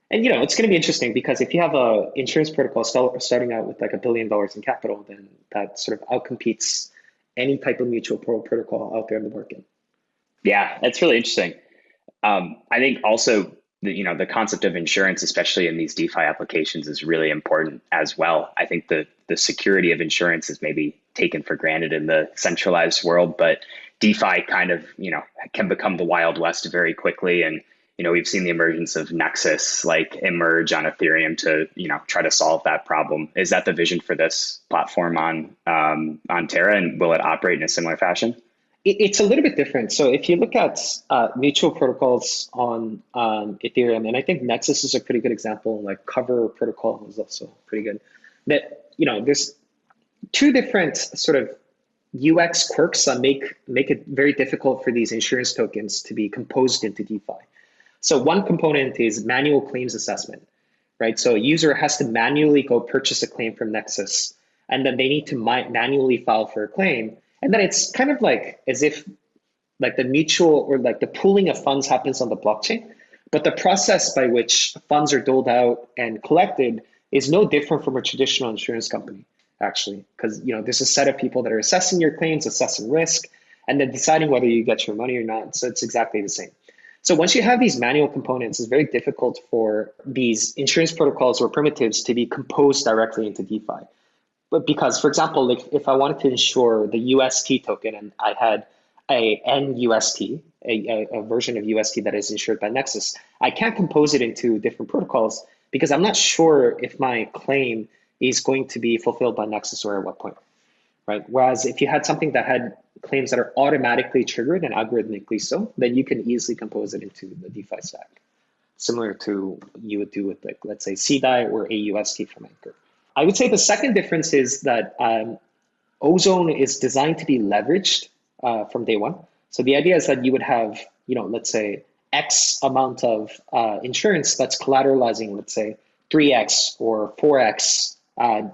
And, it's going to be interesting because if you have a insurance protocol starting out with like $1 billion in capital, then that sort of outcompetes any type of mutual protocol out there in the market. Yeah, that's really interesting. I think also the concept of insurance, especially in these DeFi applications, is really important as well. I think the security of insurance is maybe taken for granted in the centralized world, but DeFi kind of can become the Wild West very quickly. And we've seen the emergence of Nexus like emerge on Ethereum to try to solve that problem. Is that the vision for this platform on Terra, and will it operate in a similar fashion? It's a little bit different. So if you look at mutual protocols on Ethereum, and I think Nexus is a pretty good example, like Cover protocol is also pretty good, that there's two different sort of UX quirks that make it very difficult for these insurance tokens to be composed into DeFi. So one component is manual claims assessment, right? So a user has to manually go purchase a claim from Nexus, and then they need to manually file for a claim. And then it's kind of like as if like the mutual or like the pooling of funds happens on the blockchain, but the process by which funds are doled out and collected is no different from a traditional insurance company, actually, because there's a set of people that are assessing your claims, assessing risk, and then deciding whether you get your money or not. So it's exactly the same. So once you have these manual components, it's very difficult for these insurance protocols or primitives to be composed directly into DeFi. But because, for example, like if I wanted to insure the UST token and I had a NUST, a version of UST that is insured by Nexus, I can't compose it into different protocols because I'm not sure if my claim is going to be fulfilled by Nexus or at what point, right? Whereas if you had something that had claims that are automatically triggered and algorithmically so, then you can easily compose it into the DeFi stack, similar to you would do with, like, let's say, CDAI or AUST from Anchor. I would say the second difference is that Ozone is designed to be leveraged from day one. So the idea is that you would have, let's say, X amount of insurance that's collateralizing, let's say, 3X or 4X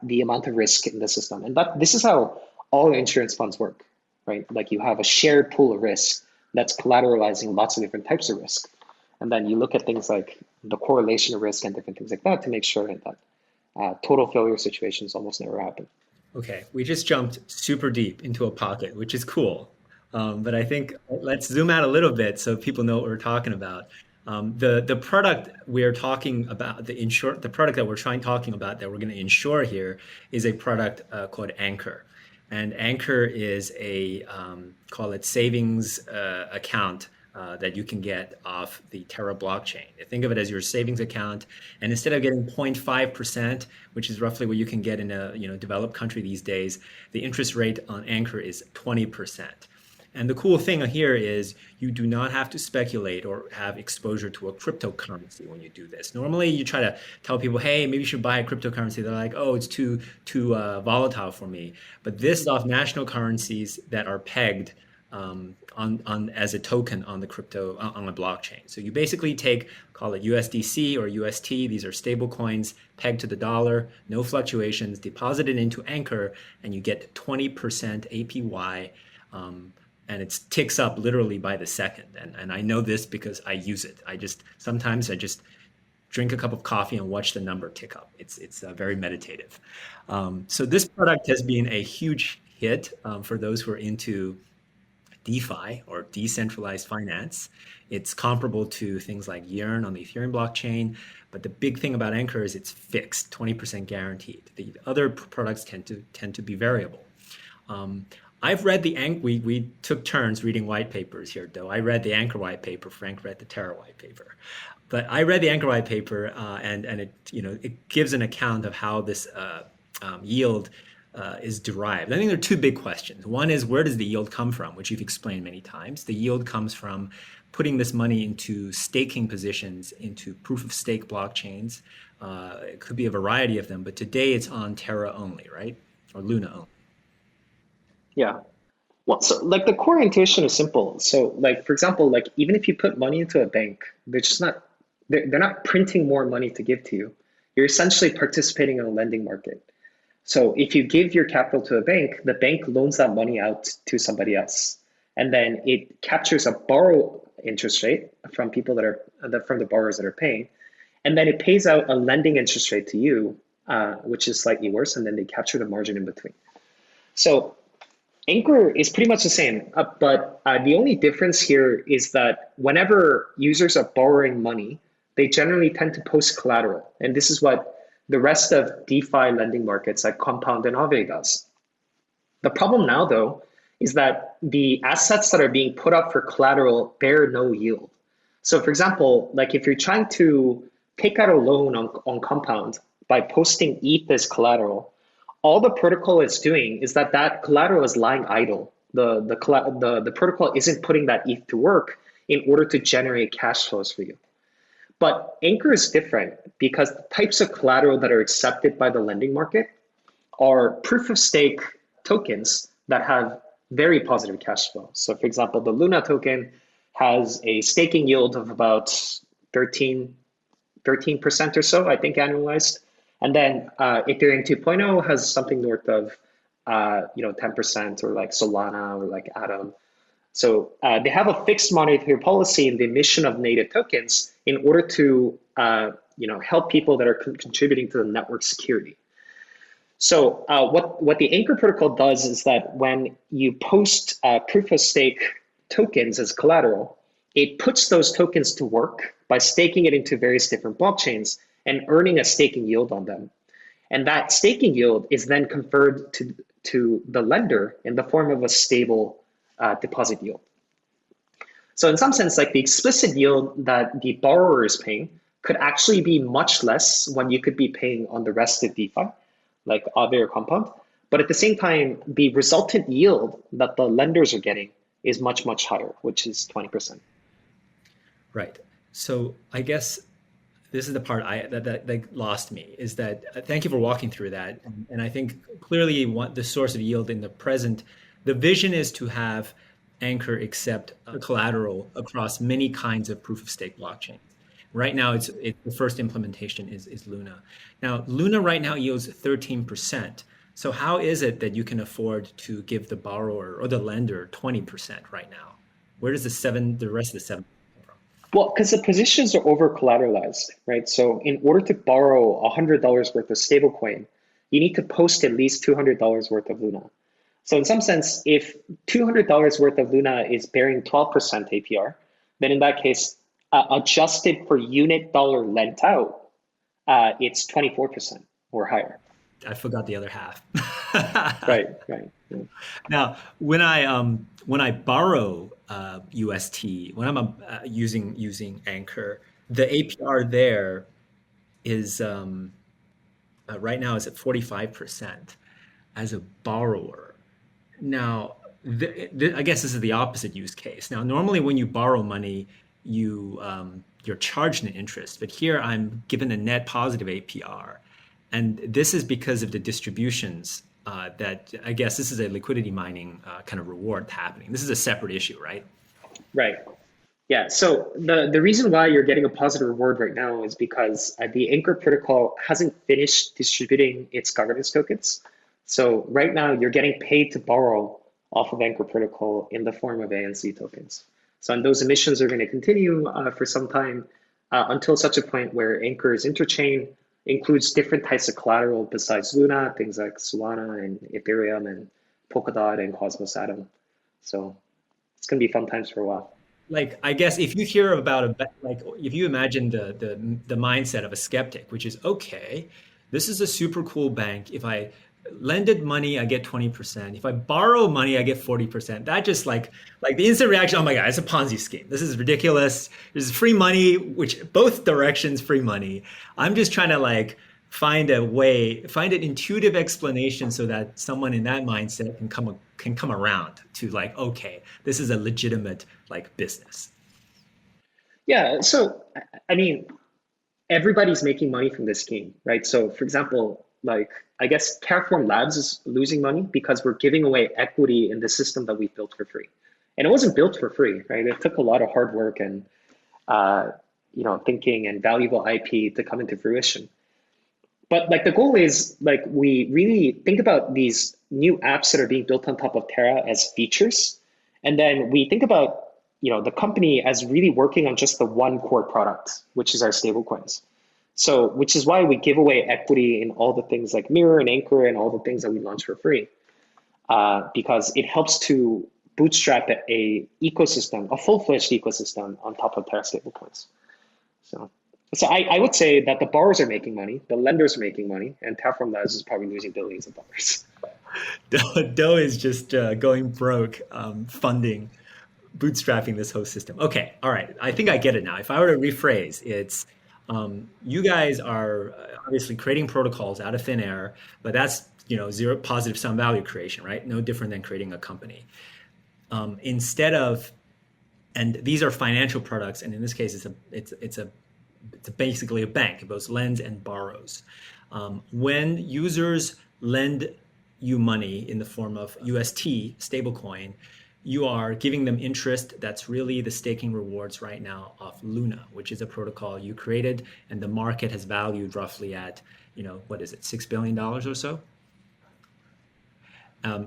the amount of risk in the system. And this is how all insurance funds work. Right? Like you have a shared pool of risk that's collateralizing lots of different types of risk. And then you look at things like the correlation of risk and different things like that to make sure that total failure situations almost never happen. Okay, we just jumped super deep into a pocket, which is cool. But I think let's zoom out a little bit so people know what we're talking about. The product we're talking about, the product that we're talking about that we're going to insure here is a product called Anchor. And Anchor is a, call it savings account that you can get off the Terra blockchain. Think of it as your savings account. And instead of getting 0.5%, which is roughly what you can get in a developed country these days, the interest rate on Anchor is 20%. And the cool thing here is you do not have to speculate or have exposure to a cryptocurrency when you do this. Normally, you try to tell people, hey, maybe you should buy a cryptocurrency. They're like, oh, it's too volatile for me. But this is off national currencies that are pegged on as a token on the crypto on the blockchain. So you basically call it USDC or UST. These are stable coins pegged to the dollar, no fluctuations, deposited into Anchor, and you get 20% APY. And it ticks up literally by the second. And I know this because I use it. Sometimes I just drink a cup of coffee and watch the number tick up. It's very meditative. So this product has been a huge hit for those who are into DeFi or decentralized finance. It's comparable to things like Yearn on the Ethereum blockchain. But the big thing about Anchor is it's fixed, 20% guaranteed. The other products tend to be variable. I've read we took turns reading white papers here, though. I read the Anchor white paper. Frank read the Terra white paper. But I read the Anchor white paper, and it gives an account of how this yield is derived. I think there are two big questions. One is, where does the yield come from, which you've explained many times. The yield comes from putting this money into staking positions into proof of stake blockchains. It could be a variety of them, but today it's on Terra only, right? Or Luna only. Yeah. Well, so like the core intuition is simple. So like, for example, like even if you put money into a bank, they're not printing more money to give to you. You're essentially participating in a lending market. So if you give your capital to a bank, the bank loans that money out to somebody else. And then it captures a borrow interest rate from people from the borrowers that are paying. And then it pays out a lending interest rate to you, which is slightly worse. And then they capture the margin in between. So Anchor is pretty much the same, but the only difference here is that whenever users are borrowing money, they generally tend to post collateral. And this is what the rest of DeFi lending markets like Compound and Aave does. The problem now, though, is that the assets that are being put up for collateral bear no yield. So for example, like if you're trying to take out a loan on Compound by posting ETH as collateral, all the protocol is doing is that collateral is lying idle. The protocol isn't putting that ETH to work in order to generate cash flows for you. But Anchor is different because the types of collateral that are accepted by the lending market are proof of stake tokens that have very positive cash flow. So for example, the Luna token has a staking yield of about 13% or so, I think, annualized. And then Ethereum 2.0 has something north of 10%, or like Solana or like Atom. So they have a fixed monetary policy in the emission of native tokens in order to help people that are contributing to the network security. So what the Anchor protocol does is that when you post proof of stake tokens as collateral, it puts those tokens to work by staking it into various different blockchains and earning a staking yield on them. And that staking yield is then conferred to the lender in the form of a stable deposit yield. So in some sense, like the explicit yield that the borrower is paying could actually be much less when you could be paying on the rest of DeFi, like Aave or Compound. But at the same time, the resultant yield that the lenders are getting is much, much higher, which is 20%. Right. So I guess this is the part that lost me, is that thank you for walking through that. And I think clearly the source of yield in the present, the vision is to have Anchor accept collateral across many kinds of proof of stake blockchains. Right now, it's the first implementation is Luna. Now, Luna right now yields 13%. So how is it that you can afford to give the borrower or the lender 20% right now? Where does the rest of the 7% come from? Well, because the positions are over collateralized, right? So in order to borrow $100 worth of stablecoin, you need to post at least $200 worth of Luna. So in some sense, if $200 worth of Luna is bearing 12% APR, then in that case, adjusted for unit dollar lent out, it's 24% or higher. I forgot the other half. Right. Yeah. Now, when I borrow UST, when I'm using Anchor, the APR there is right now is at 45% as a borrower. Now, I guess this is the opposite use case. Now, normally when you borrow money, you're charged an interest, but here I'm given a net positive APR. And this is because of the distributions that I guess this is a liquidity mining kind of reward happening. This is a separate issue, right? Right. Yeah. So the reason why you're getting a positive reward right now is because the Anchor protocol hasn't finished distributing its governance tokens. So right now you're getting paid to borrow off of Anchor protocol in the form of ANC tokens. So and those emissions are going to continue for some time until such a point where Anchor is interchain, includes different types of collateral besides Luna, things like Solana and Ethereum and Polkadot and Cosmos Atom. So it's going to be fun times for a while. Like, I guess if you hear about if you imagine the mindset of a skeptic, which is, okay, this is a super cool bank. If I lended money, I get 20%. If I borrow money, I get 40%. That just like the instant reaction, oh my God, it's a Ponzi scheme. This is ridiculous. There's free money, which both directions, free money. I'm just trying to find an intuitive explanation so that someone in that mindset can come around to okay, this is a legitimate business. Yeah. So, I mean, everybody's making money from this scheme, right? So for example, I guess Terraform Labs is losing money because we're giving away equity in the system that we built for free. And it wasn't built for free, right? It took a lot of hard work and, thinking and valuable IP to come into fruition. But the goal is we really think about these new apps that are being built on top of Terra as features. And then we think about, the company as really working on just the one core product, which is our stablecoins. So, which is why we give away equity in all the things like Mirror and Anchor and all the things that we launch for free, because it helps to bootstrap a full-fledged ecosystem on top of Terra stablecoins. So I would say that the borrowers are making money, the lenders are making money, and Terraform Labs is probably losing billions of dollars. Do is just going broke, funding, bootstrapping this whole system. Okay, all right. I think I get it now. If I were to rephrase, it's you guys are obviously creating protocols out of thin air, but that's zero positive sum value creation, right? No different than creating a company. Instead of, and these are financial products, and in this case, it's basically a bank. It both lends and borrows. When users lend you money in the form of UST stablecoin, you are giving them interest that's really the staking rewards right now of Luna, which is a protocol you created, and the market has valued roughly at, what is it, $6 billion or so?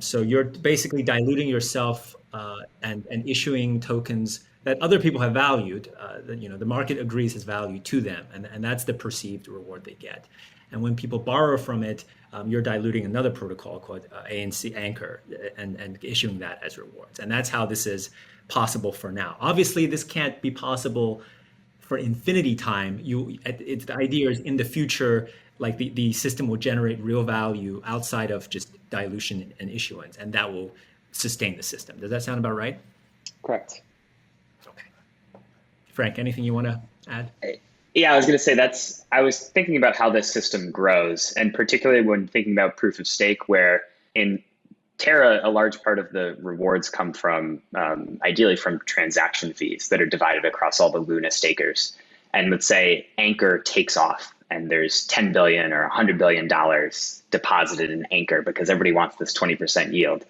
So you're basically diluting yourself and issuing tokens that other people have valued, that the market agrees has value to them, and that's the perceived reward they get. And when people borrow from it, you're diluting another protocol called ANC Anchor and issuing that as rewards. And that's how this is possible for now. Obviously, this can't be possible for infinity time. The idea is in the future, the system will generate real value outside of just dilution and issuance, and that will sustain the system. Does that sound about right? Correct. Okay. Frank, anything you want to add? Yeah, I was going to say I was thinking about how this system grows, and particularly when thinking about proof of stake, where in Terra, a large part of the rewards come from, ideally from transaction fees that are divided across all the Luna stakers. And let's say Anchor takes off and there's $10 billion or $100 billion deposited in Anchor because everybody wants this 20% yield.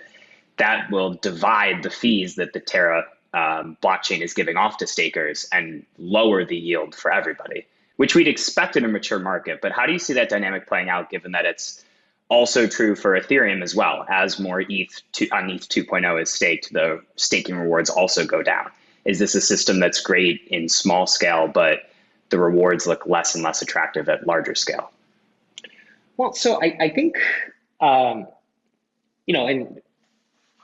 That will divide the fees that the Terra blockchain is giving off to stakers and lower the yield for everybody, which we'd expect in a mature market. But how do you see that dynamic playing out, given that it's also true for Ethereum as well? As more ETH on ETH 2.0 is staked, the staking rewards also go down. Is this a system that's great in small scale, but the rewards look less and less attractive at larger scale? Well, so I think, and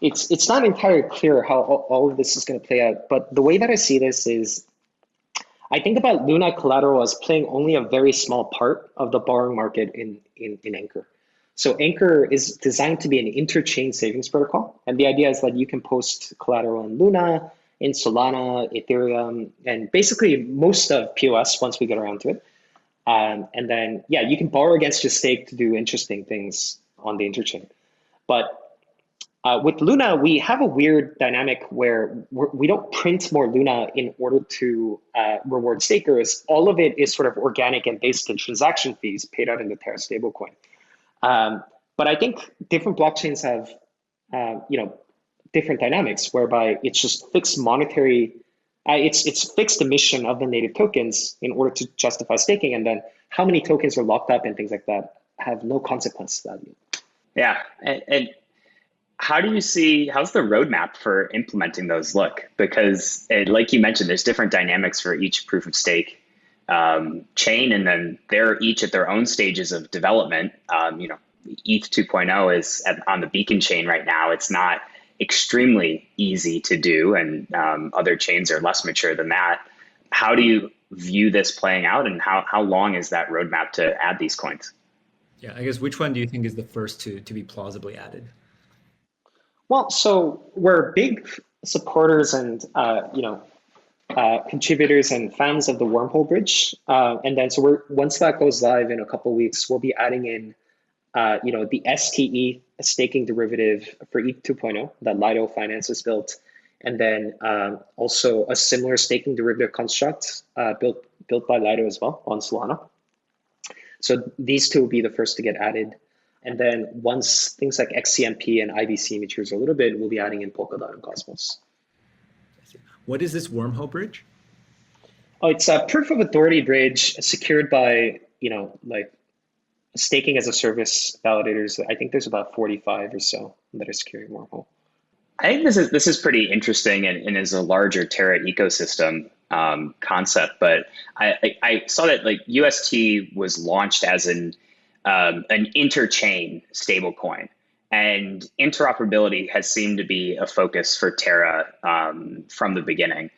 it's not entirely clear how all of this is going to play out. But the way that I see this is, I think about Luna collateral as playing only a very small part of the borrowing market in Anchor. So Anchor is designed to be an interchain savings protocol. And the idea is that you can post collateral in Luna, in Solana, Ethereum, and basically most of POS once we get around to it. And then, you can borrow against your stake to do interesting things on the interchain. But with Luna, we have a weird dynamic where we don't print more Luna in order to reward stakers. All of it is sort of organic and based on transaction fees paid out in the Terra stablecoin. But I think different blockchains have, different dynamics whereby it's just fixed monetary, it's fixed emission of the native tokens in order to justify staking. And then how many tokens are locked up and things like that have no consequence to that. Yeah. And how do you see, how's the roadmap for implementing those look? Because like you mentioned, there's different dynamics for each proof of stake chain, and then they're each at their own stages of development. ETH 2.0 is on the beacon chain right now. It's not extremely easy to do, and other chains are less mature than that. How do you view this playing out, and how long is that roadmap to add these coins? Yeah, I guess which one do you think is the first to be plausibly added? Well, so we're big supporters and contributors and fans of the Wormhole Bridge, and then so once that goes live in a couple of weeks, we'll be adding in the STE staking derivative for ETH 2.0 that Lido Finance has built, and then also a similar staking derivative construct built by Lido as well on Solana. So these two will be the first to get added. And then once things like XCMP and IBC matures a little bit, we'll be adding in Polkadot and Cosmos. What is this Wormhole Bridge? Oh, it's a proof of authority bridge secured by, like staking as a service validators. I think there's about 45 or so that are securing Wormhole. I think this is pretty interesting and is a larger Terra ecosystem concept. But I saw that like UST was launched as an interchain stablecoin, and interoperability has seemed to be a focus for Terra from the beginning.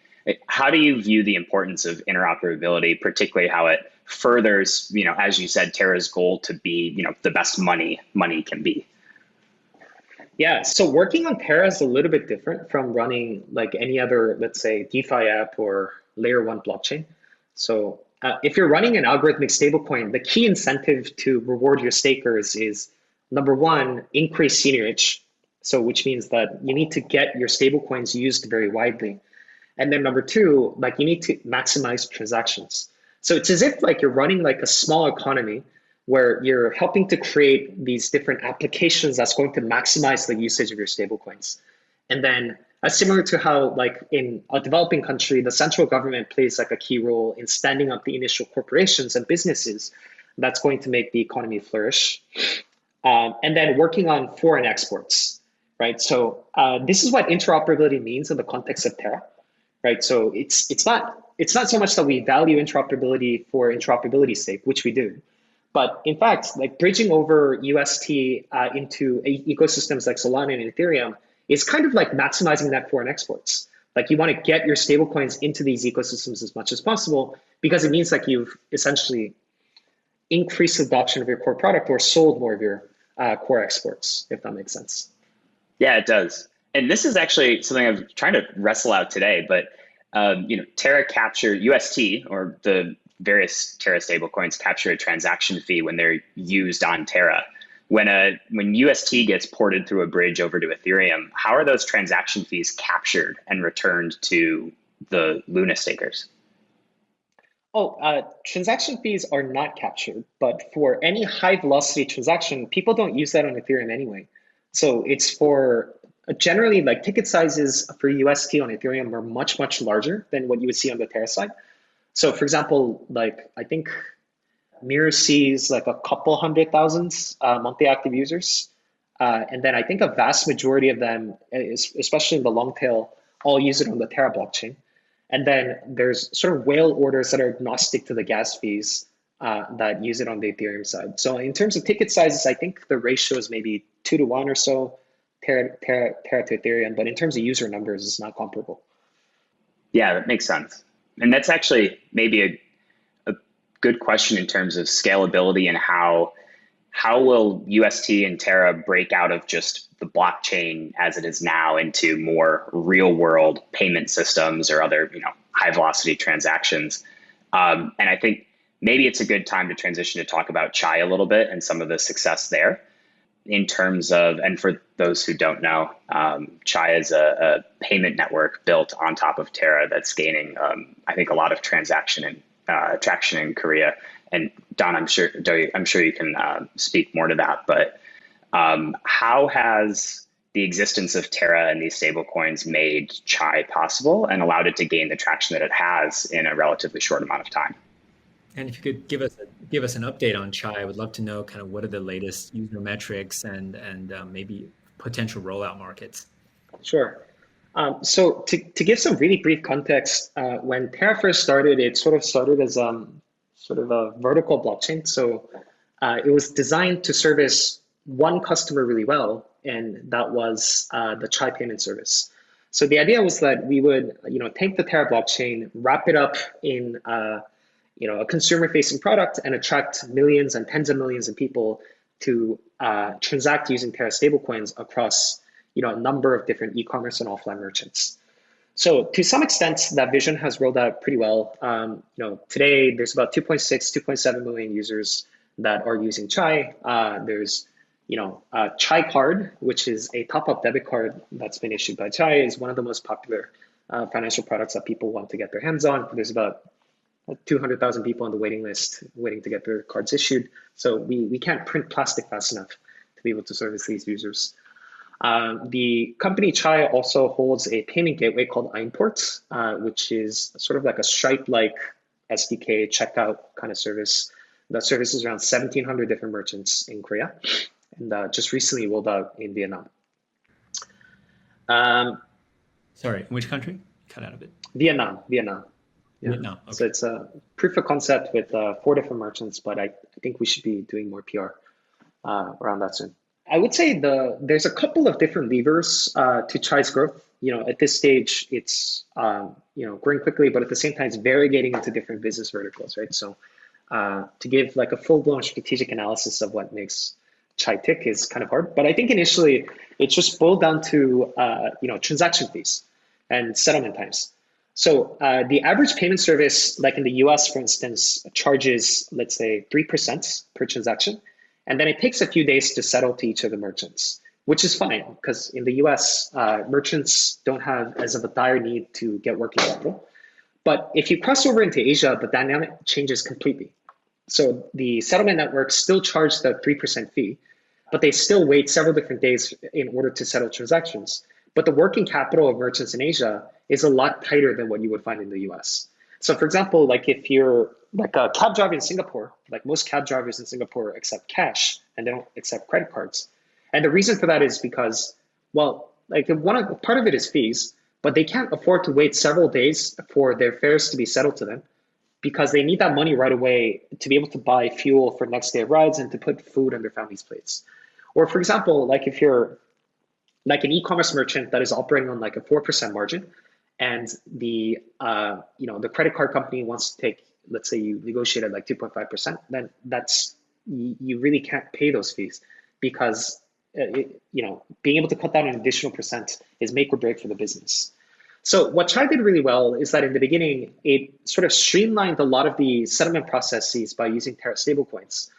How do you view the importance of interoperability, particularly how it furthers, as you said, Terra's goal to be, the best money can be? Yeah, so working on Terra is a little bit different from running like any other, let's say, DeFi app or layer one blockchain. So if you're running an algorithmic stablecoin, the key incentive to reward your stakers is, number one, increase seigniorage. So which means that you need to get your stablecoins used very widely. And then number two, like you need to maximize transactions. So it's as if like you're running like a small economy where you're helping to create these different applications that's going to maximize the usage of your stablecoins. And then similar to how like in a developing country, the central government plays like a key role in standing up the initial corporations and businesses that's going to make the economy flourish. And then working on foreign exports, right? So this is what interoperability means in the context of Terra, right? So it's not so much that we value interoperability for interoperability's sake, which we do. But in fact, like bridging over UST into ecosystems like Solana and Ethereum is kind of like maximizing that foreign exports. Like you want to get your stablecoins into these ecosystems as much as possible because it means like you've essentially increased the adoption of your core product or sold more of your core exports, if that makes sense. Yeah, it does. And this is actually something I'm trying to wrestle out today, but Terra capture UST or the various Terra stablecoins capture a transaction fee when they're used on Terra. When UST gets ported through a bridge over to Ethereum, how are those transaction fees captured and returned to the Luna stakers? Transaction fees are not captured, but for any high velocity transaction, people don't use that on Ethereum anyway. So it's for generally like ticket sizes for UST on Ethereum are much, much larger than what you would see on the Terra side. So for example, like I think Mirror sees like a couple 100,000 monthly active users. And then I think a vast majority of them, especially in the long tail, all use it on the Terra blockchain. And then there's sort of whale orders that are agnostic to the gas fees that use it on the Ethereum side. So in terms of ticket sizes, I think the ratio is maybe 2-to-1 or so, Terra to Ethereum. But in terms of user numbers, it's not comparable. Yeah, that makes sense. And that's actually maybe a good question in terms of scalability and how will UST and Terra break out of just the blockchain as it is now into more real world payment systems or other high velocity transactions. And I think maybe it's a good time to transition to talk about Chai a little bit and some of the success there in terms of, and for those who don't know, Chai is a payment network built on top of Terra that's gaining, I think, a lot of traction in Korea. And Don, I'm sure you can speak more to that. But how has the existence of Terra and these stablecoins made Chai possible and allowed it to gain the traction that it has in a relatively short amount of time? And if you could give us an update on Chai, I would love to know kind of what are the latest user metrics and maybe potential rollout markets. Sure. So to give some really brief context, when Terra first started, it sort of started as sort of a vertical blockchain. So it was designed to service one customer really well, and that was the Chai payment service. So the idea was that we would, take the Terra blockchain, wrap it up in, a consumer-facing product, and attract millions and tens of millions of people to transact using Terra stablecoins across, a number of different e-commerce and offline merchants. So to some extent, that vision has rolled out pretty well. Today there's about 2.6, 2.7 million users that are using Chai. There's Chai Card, which is a top-up debit card that's been issued by Chai, is one of the most popular financial products that people want to get their hands on. There's about 200,000 people on the waiting list waiting to get their cards issued. So we can't print plastic fast enough to be able to service these users. The company Chai also holds a payment gateway called Imports, which is sort of like a Stripe-like SDK checkout kind of service that services around 1,700 different merchants in Korea, and just recently rolled out in Vietnam. Sorry, which country? Cut out a bit. Vietnam. Yeah. Vietnam. Okay. So it's a proof of concept with 4 different merchants, but I think we should be doing more PR around that soon. I would say there's a couple of different levers to Chai's growth. At this stage, it's growing quickly, but at the same time, it's variegating into different business verticals, right? So to give like a full-blown strategic analysis of what makes Chai tick is kind of hard. But I think initially it just boiled down to transaction fees and settlement times. So the average payment service, like in the US, for instance, charges, let's say, 3% per transaction. And then it takes a few days to settle to each of the merchants, which is fine because in the US, merchants don't have as of a dire need to get working capital. But if you cross over into Asia, the dynamic changes completely. So the settlement networks still charge the 3% fee, but they still wait several different days in order to settle transactions. But the working capital of merchants in Asia is a lot tighter than what you would find in the US. So for example, like if you're like a cab driver in Singapore, like most cab drivers in Singapore accept cash and they don't accept credit cards. And the reason for that is because, well, like part of it is fees, but they can't afford to wait several days for their fares to be settled to them because they need that money right away to be able to buy fuel for next day rides and to put food on their family's plates. Or for example, like if you're like an e-commerce merchant that is operating on like a 4% margin, and the credit card company wants to take, let's say you negotiate at like 2.5%, then you really can't pay those fees because being able to cut down an additional percent is make or break for the business. So what Chai did really well is that in the beginning, it sort of streamlined a lot of the settlement processes by using Terra stablecoins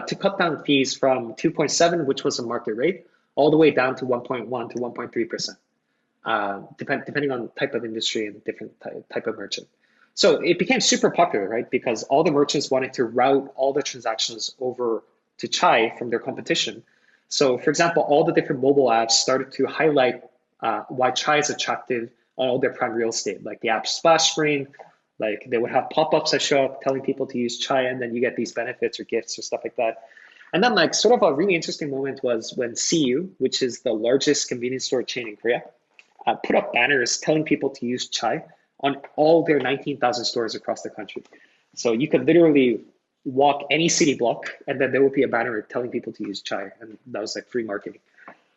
to cut down fees from 2.7, which was a market rate, all the way down to 1.1 to 1.3%. Depending on type of industry and different type of merchant. So it became super popular, right? Because all the merchants wanted to route all the transactions over to Chai from their competition. So for example, all the different mobile apps started to highlight why Chai is attractive on all their prime real estate, like the app splash screen, like they would have pop-ups that show up telling people to use Chai and then you get these benefits or gifts or stuff like that. And then like sort of a really interesting moment was when CU, which is the largest convenience store chain in Korea, put up banners telling people to use Chai on all their 19,000 stores across the country. So you could literally walk any city block and then there would be a banner telling people to use Chai, and that was like free marketing.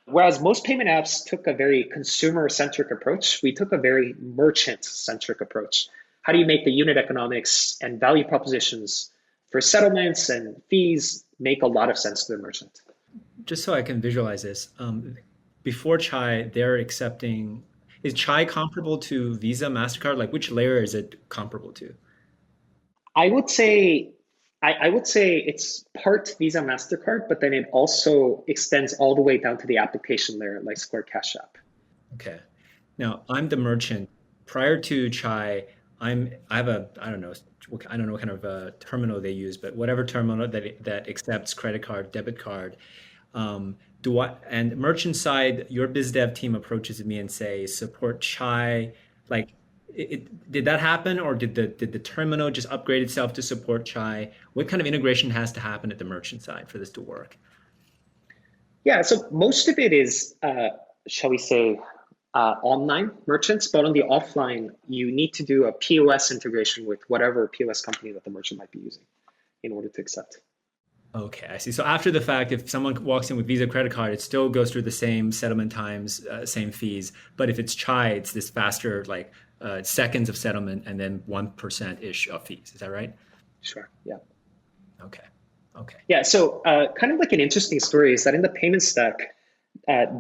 Whereas most payment apps took a very consumer-centric approach, we took a very merchant-centric approach. How do you make the unit economics and value propositions for settlements and fees make a lot of sense to the merchant? Just so I can visualize this, before Chai, they're accepting, is Chai comparable to Visa, MasterCard? Like which layer is it comparable to? I would say it's part Visa, MasterCard, but then it also extends all the way down to the application layer, like Square Cash App. Okay. Now I'm the merchant. Prior to Chai, I don't know what kind of a terminal they use, but whatever terminal that accepts credit card, debit card. And merchant side, your biz dev team approaches me and say, support Chai. Like, did that happen, or did the terminal just upgrade itself to support Chai? What kind of integration has to happen at the merchant side for this to work? Yeah, so most of it is, shall we say, online merchants, but on the offline, you need to do a POS integration with whatever POS company that the merchant might be using in order to accept. Okay, I see. So after the fact, if someone walks in with Visa credit card, it still goes through the same settlement times, same fees. But if it's Chai, it's this faster, like seconds of settlement and then 1% ish of fees. Is that right? Sure. Yeah. Okay. Okay. Yeah. So kind of like an interesting story is that in the payment stack,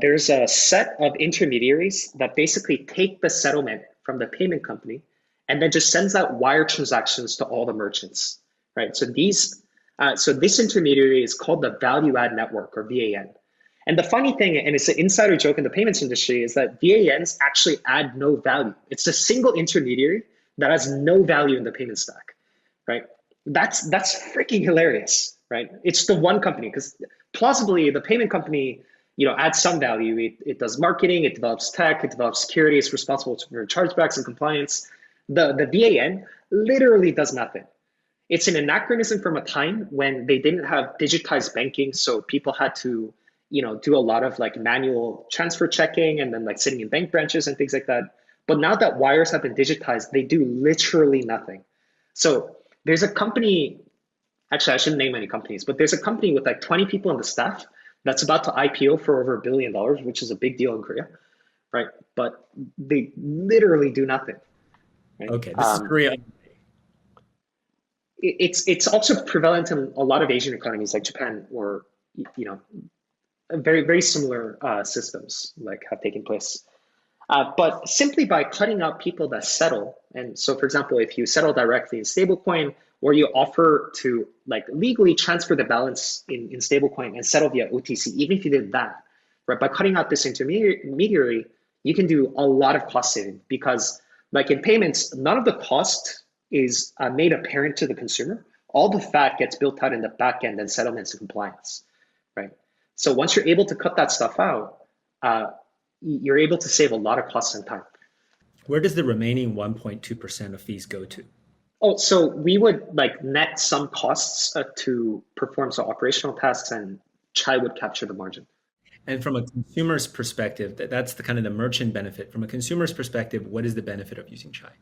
there's a set of intermediaries that basically take the settlement from the payment company and then just sends out wire transactions to all the merchants, right? So this intermediary is called the value add network, or VAN. And the funny thing, and it's an insider joke in the payments industry, is that VANs actually add no value. It's a single intermediary that has no value in the payment stack, right? That's freaking hilarious, right? It's the one company, because plausibly the payment company, adds some value. It does marketing, it develops tech, it develops security, it's responsible for chargebacks and compliance. The VAN literally does nothing. It's an anachronism from a time when they didn't have digitized banking, so people had to, do a lot of like manual transfer checking and then like sitting in bank branches and things like that. But now that wires have been digitized, they do literally nothing. So there's a company, actually I shouldn't name any companies, but there's a company with like 20 people on the staff that's about to IPO for over $1 billion, which is a big deal in Korea, right? But they literally do nothing. Right? Okay, this is Korea. It's also prevalent in a lot of Asian economies like Japan, or very, very similar systems like have taken place. But simply by cutting out people that settle, and so for example, if you settle directly in stablecoin, or you offer to like legally transfer the balance in stablecoin and settle via OTC, even if you did that, right? By cutting out this intermediary, you can do a lot of cost saving, because like in payments, none of the cost is made apparent to the consumer. All the fat gets built out in the backend and settlements and compliance, right? So once you're able to cut that stuff out, you're able to save a lot of costs and time. Where does the remaining 1.2% of fees go to? Oh, so we would like net some costs to perform some operational tasks, and Chai would capture the margin. And from a consumer's perspective, that's the kind of the merchant benefit. From a consumer's perspective, what is the benefit of using Chai?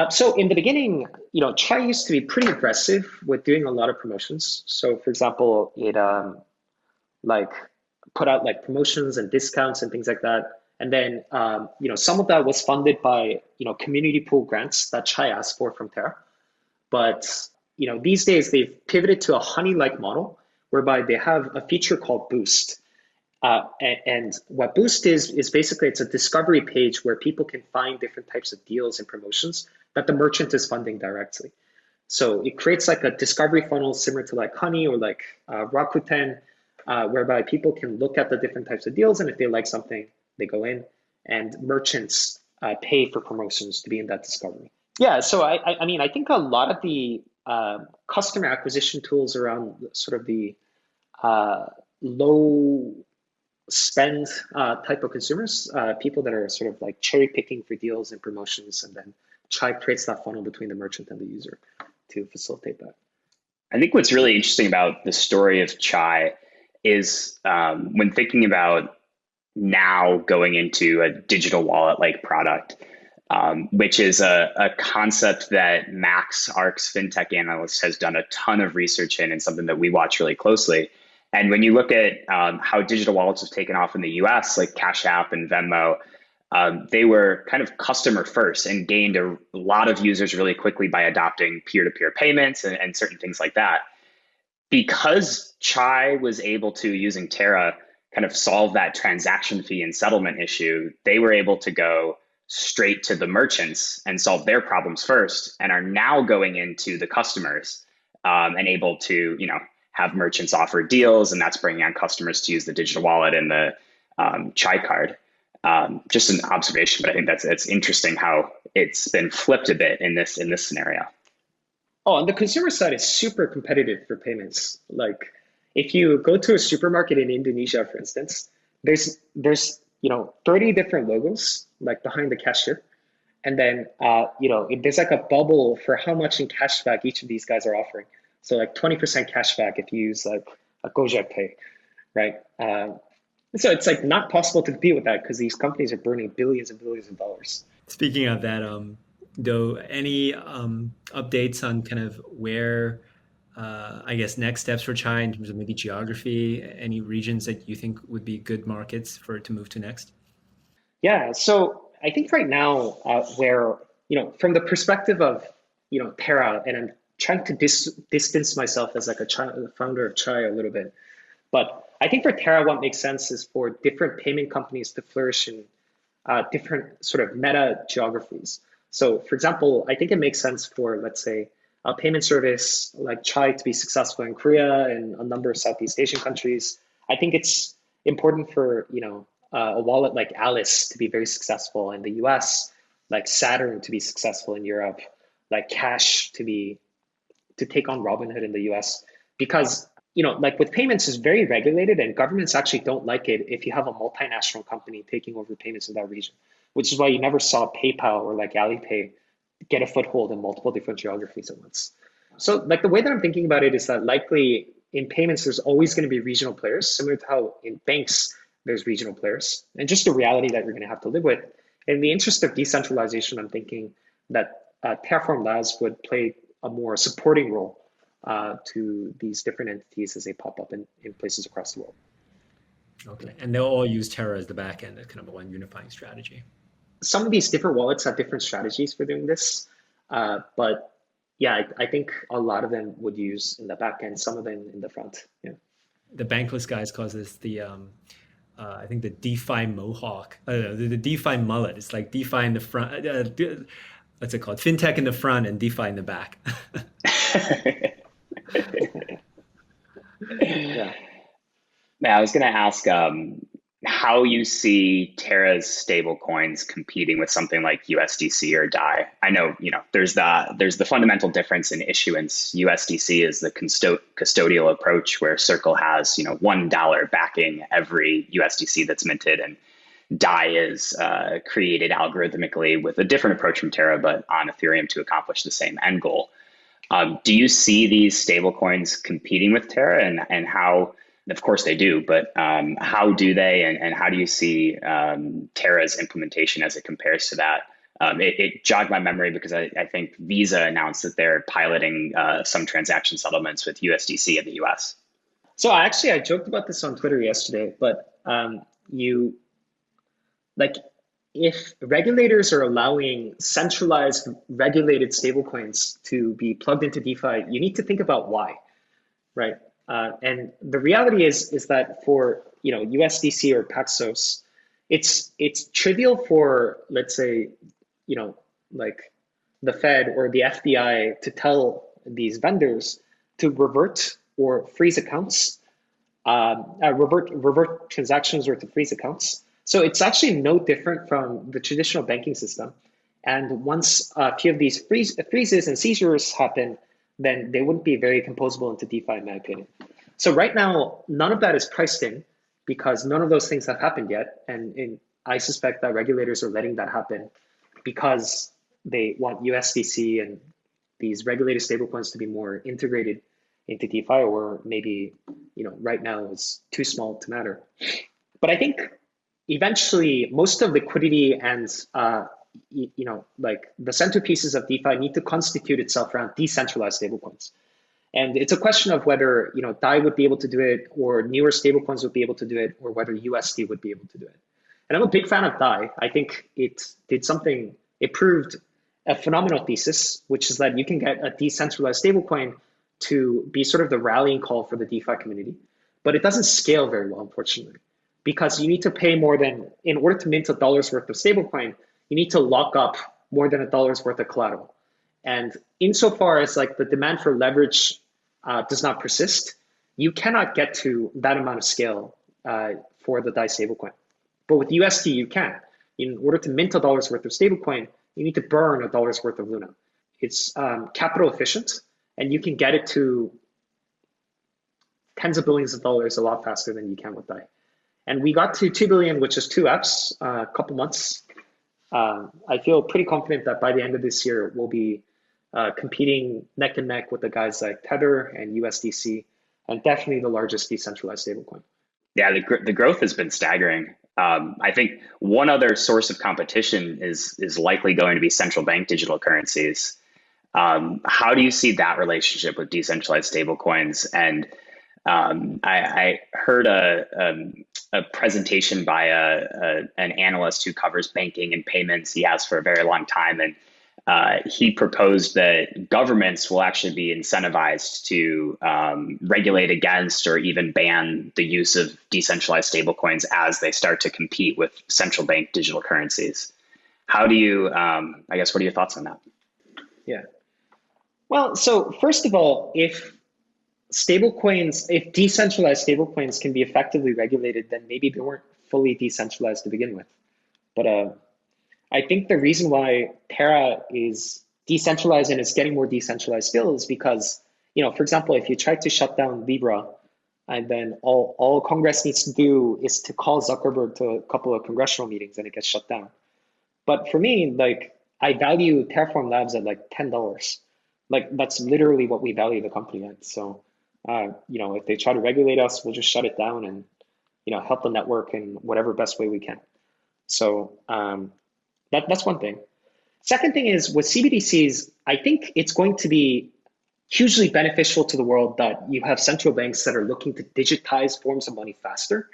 So in the beginning, Chai used to be pretty aggressive with doing a lot of promotions. So for example, it like put out like promotions and discounts and things like that. And then, some of that was funded by, community pool grants that Chai asked for from Terra. But, these days they've pivoted to a honey-like model whereby they have a feature called Boost. And what Boost is basically, it's a discovery page where people can find different types of deals and promotions that the merchant is funding directly. So it creates like a discovery funnel similar to like Honey or like Rakuten, whereby people can look at the different types of deals, and if they like something, they go in, and merchants pay for promotions to be in that discovery. Yeah, so I think a lot of the customer acquisition tools around sort of the low spend type of consumers, people that are sort of like cherry picking for deals and promotions, and then Chai creates that funnel between the merchant and the user to facilitate that. I think what's really interesting about the story of Chai is when thinking about now going into a digital wallet-like product, which is a concept that Max, ARK's fintech analyst, has done a ton of research in, and something that we watch really closely. And when you look at how digital wallets have taken off in the US, like Cash App and Venmo, they were kind of customer first and gained a lot of users really quickly by adopting peer-to-peer payments and certain things like that. Because Chai was able to, using Terra, kind of solve that transaction fee and settlement issue, they were able to go straight to the merchants and solve their problems first, and are now going into the customers and able to, have merchants offer deals, and that's bringing on customers to use the digital wallet and the Chai card. Just an observation, but I think it's interesting how it's been flipped a bit in this scenario. Oh, on the consumer side, it's super competitive for payments. Like if you go to a supermarket in Indonesia, for instance, there's 30 different logos like behind the cashier. And then, there's like a bubble for how much in cashback each of these guys are offering. So like 20% cashback if you use like a Gojek Pay, right? So it's like not possible to compete with that because these companies are burning billions and billions of dollars. Speaking of that, Do, any updates on kind of where I guess next steps for Chai in terms of maybe geography, any regions that you think would be good markets for it to move to next? Yeah, so I think right now, where, from the perspective of, Terra, and I'm trying to distance myself as like a founder of Chai a little bit. But I think for Terra, what makes sense is for different payment companies to flourish in different sort of meta geographies. So for example, I think it makes sense for, let's say, a payment service like Chai to be successful in Korea and a number of Southeast Asian countries. I think it's important for, a wallet like Alice to be very successful in the US, like Saturn to be successful in Europe, like Cash to take on Robinhood in the US, because like with payments is very regulated, and governments actually don't like it if you have a multinational company taking over payments in that region, which is why you never saw PayPal or like Alipay get a foothold in multiple different geographies at once. So like the way that I'm thinking about it is that likely in payments, there's always going to be regional players, similar to how in banks, there's regional players, and just a reality that you're going to have to live with. In the interest of decentralization, I'm thinking that Terraform Labs would play a more supporting role to these different entities as they pop up in places across the world. Okay, and they'll all use Terra as the backend, as kind of one unifying strategy. Some of these different wallets have different strategies for doing this, but yeah, I think a lot of them would use in the backend, some of them in the front. Yeah. The bankless guys call this the I think the DeFi mohawk, the DeFi mullet. It's like DeFi in the front. What's it called? FinTech in the front and DeFi in the back. Yeah. Now, I was going to ask how you see Terra's stablecoins competing with something like USDC or DAI. I know, there's the fundamental difference in issuance. USDC is the custodial approach where Circle has, $1 backing every USDC that's minted, and DAI is created algorithmically with a different approach from Terra, but on Ethereum to accomplish the same end goal. Do you see these stablecoins competing with Terra, and how? Of course they do, but how do they, and how do you see Terra's implementation as it compares to that? It jogged my memory because I think Visa announced that they're piloting some transaction settlements with USDC in the US. So I joked about this on Twitter yesterday, but if regulators are allowing centralized regulated stablecoins to be plugged into DeFi, you need to think about why, right? And the reality is that for USDC or Paxos, it's trivial for, let's say, like the Fed or the FBI to tell these vendors to revert or freeze accounts, revert transactions or to freeze accounts. So it's actually no different from the traditional banking system. And once a few of these freezes and seizures happen, then they wouldn't be very composable into DeFi, in my opinion. So right now, none of that is priced in because none of those things have happened yet. And I suspect that regulators are letting that happen because they want USDC and these regulated stablecoins to be more integrated into DeFi, or maybe, right now it's too small to matter. But I think eventually most of liquidity and like the centerpieces of DeFi need to constitute itself around decentralized stablecoins. And it's a question of whether DAI would be able to do it, or newer stablecoins would be able to do it, or whether USD would be able to do it. And I'm a big fan of DAI. I think it proved a phenomenal thesis, which is that you can get a decentralized stablecoin to be sort of the rallying call for the DeFi community. But it doesn't scale very well, unfortunately, because you need to pay more than, in order to mint $1 worth of stablecoin, you need to lock up more than $1 worth of collateral. And insofar as like the demand for leverage does not persist, you cannot get to that amount of scale for the DAI stablecoin. But with USD, you can. In order to mint $1 worth of stablecoin, you need to burn $1 worth of Luna. It's capital efficient, and you can get it to tens of billions of dollars a lot faster than you can with DAI. And we got to 2 billion, which is 2x, a couple months. I feel pretty confident that by the end of this year, we'll be competing neck and neck with the guys like Tether and USDC, and definitely the largest decentralized stablecoin. Yeah, the growth has been staggering. I think one other source of competition is likely going to be central bank digital currencies. How do you see that relationship with decentralized stablecoins? And I heard a presentation by an analyst who covers banking and payments. He has for a very long time, and he proposed that governments will actually be incentivized to regulate against or even ban the use of decentralized stablecoins as they start to compete with central bank digital currencies. How do you, I guess, what are your thoughts on that? Yeah. Well, so first of all, if decentralized stablecoins can be effectively regulated, then maybe they weren't fully decentralized to begin with. But I think the reason why Terra is decentralized and is getting more decentralized still is because, for example, if you try to shut down Libra, and then all Congress needs to do is to call Zuckerberg to a couple of congressional meetings and it gets shut down. But for me, I value Terraform Labs at $10. That's literally what we value the company at. So, if they try to regulate us, we'll just shut it down and, help the network in whatever best way we can. So that's one thing. Second thing is with CBDCs, I think it's going to be hugely beneficial to the world that you have central banks that are looking to digitize forms of money faster,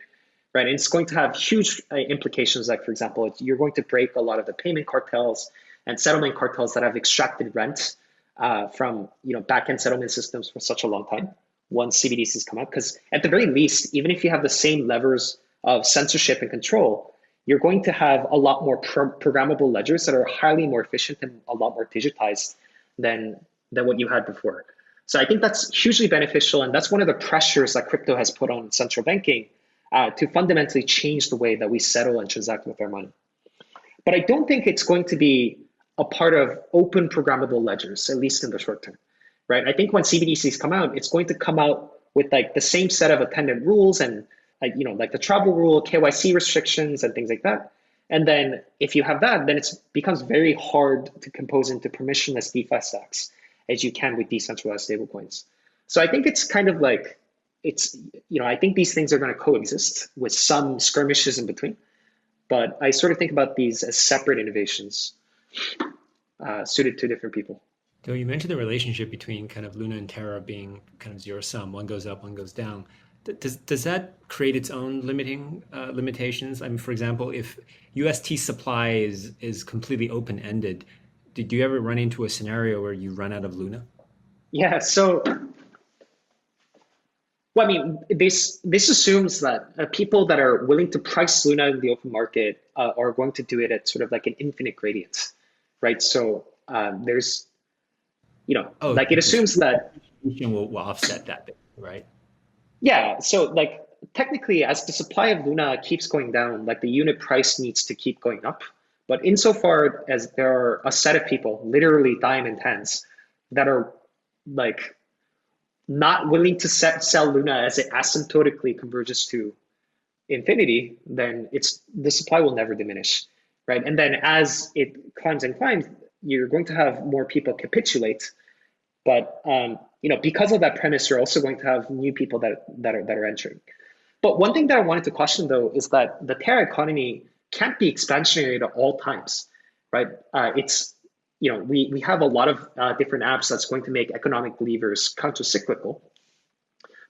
right? And it's going to have huge implications. Like, for example, you're going to break a lot of the payment cartels and settlement cartels that have extracted rent from backend settlement systems for such a long time once CBDCs come out. Because at the very least, even if you have the same levers of censorship and control, you're going to have a lot more programmable ledgers that are highly more efficient and a lot more digitized than what you had before. So I think that's hugely beneficial. And that's one of the pressures that crypto has put on central banking to fundamentally change the way that we settle and transact with our money. But I don't think it's going to be a part of open programmable ledgers, at least in the short term, right? I think when CBDCs come out, it's going to come out with the same set of attendant rules and the travel rule, KYC restrictions and things like that. And then if you have that, then it becomes very hard to compose into permissionless DeFi stacks as you can with decentralized stablecoins. So I think it's kind of I think these things are going to coexist with some skirmishes in between. But I sort of think about these as separate innovations suited to different people. So you mentioned the relationship between kind of Luna and Terra being kind of zero sum. One goes up, one goes down. Does that create its own limitations? I mean, for example, if UST supply is completely open-ended, did you ever run into a scenario where you run out of Luna? Yeah, so, well, I mean, this assumes that people that are willing to price Luna in the open market are going to do it at sort of like an infinite gradient, right? So there's, it assumes that will offset that bit, right? Yeah, so technically as the supply of Luna keeps going down, the unit price needs to keep going up. But insofar as there are a set of people, literally diamond hands, that are not willing to sell Luna as it asymptotically converges to infinity, then the supply will never diminish, right? And then as it climbs and climbs, you're going to have more people capitulate. But because of that premise, you're also going to have new people that are entering. But one thing that I wanted to question though is that the Terra economy can't be expansionary at all times, right? We have a lot of different apps that's going to make economic levers counter-cyclical.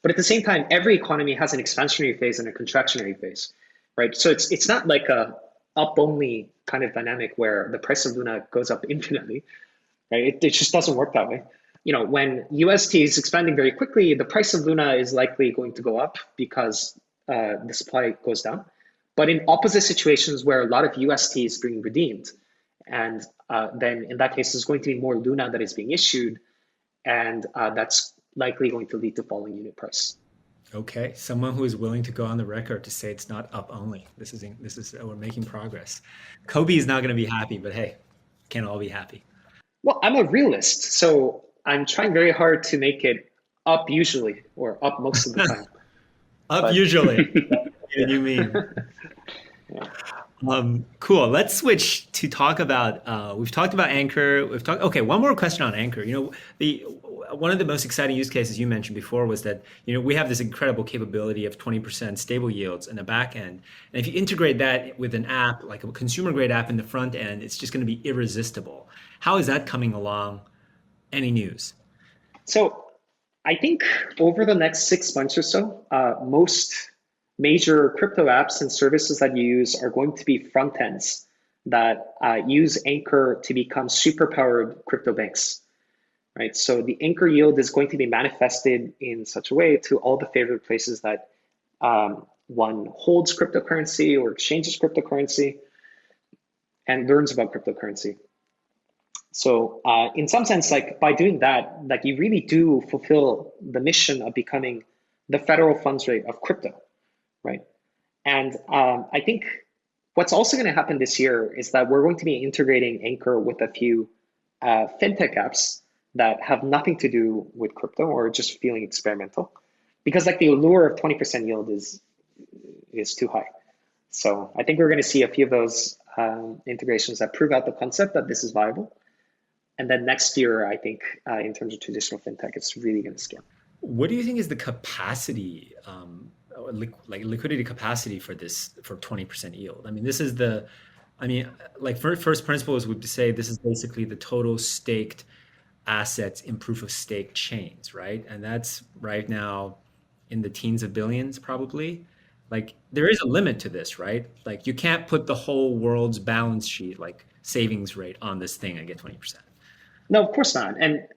But at the same time, every economy has an expansionary phase and a contractionary phase, right? So it's not like a up-only kind of dynamic where the price of Luna goes up infinitely, right? It just doesn't work that way. When UST is expanding very quickly, the price of Luna is likely going to go up because the supply goes down. But in opposite situations where a lot of UST is being redeemed, and then in that case, there's going to be more Luna that is being issued, and that's likely going to lead to falling unit price. Okay, someone who is willing to go on the record to say it's not up only. This is we're making progress. Kobe is not going to be happy, but hey, can't all be happy. Well, I'm a realist, so I'm trying very hard to make it up usually, or up most of the time. Usually, you mean? Yeah. Cool. Let's switch to talk about. We've talked about Anchor. Okay, one more question on Anchor. One of the most exciting use cases you mentioned before was that we have this incredible capability of 20% stable yields in the back end, and if you integrate that with an app like a consumer grade app in the front end, it's just going to be irresistible. How is that coming along? Any news? So I think over the next 6 months or so, most major crypto apps and services that you use are going to be front ends that use Anchor to become superpowered crypto banks, right? So the Anchor yield is going to be manifested in such a way to all the favorite places that one holds cryptocurrency or exchanges cryptocurrency and learns about cryptocurrency. So in some sense, like by doing that, like you really do fulfill the mission of becoming the federal funds rate of crypto, right? And I think what's also going to happen this year is that we're going to be integrating Anchor with a few fintech apps that have nothing to do with crypto or just feeling experimental, because like the allure of 20% yield is too high. So I think we're going to see a few of those integrations that prove out the concept that this is viable. And then next year, I think in terms of traditional fintech, it's really going to scale. What do you think is the capacity, liquidity capacity for 20% yield? I mean, first principles would say this is basically the total staked assets in proof of stake chains, right? And that's right now in the teens of billions, probably. Like there is a limit to this, right? Like you can't put the whole world's balance sheet, like savings rate on this thing and get 20%. No, of course not. And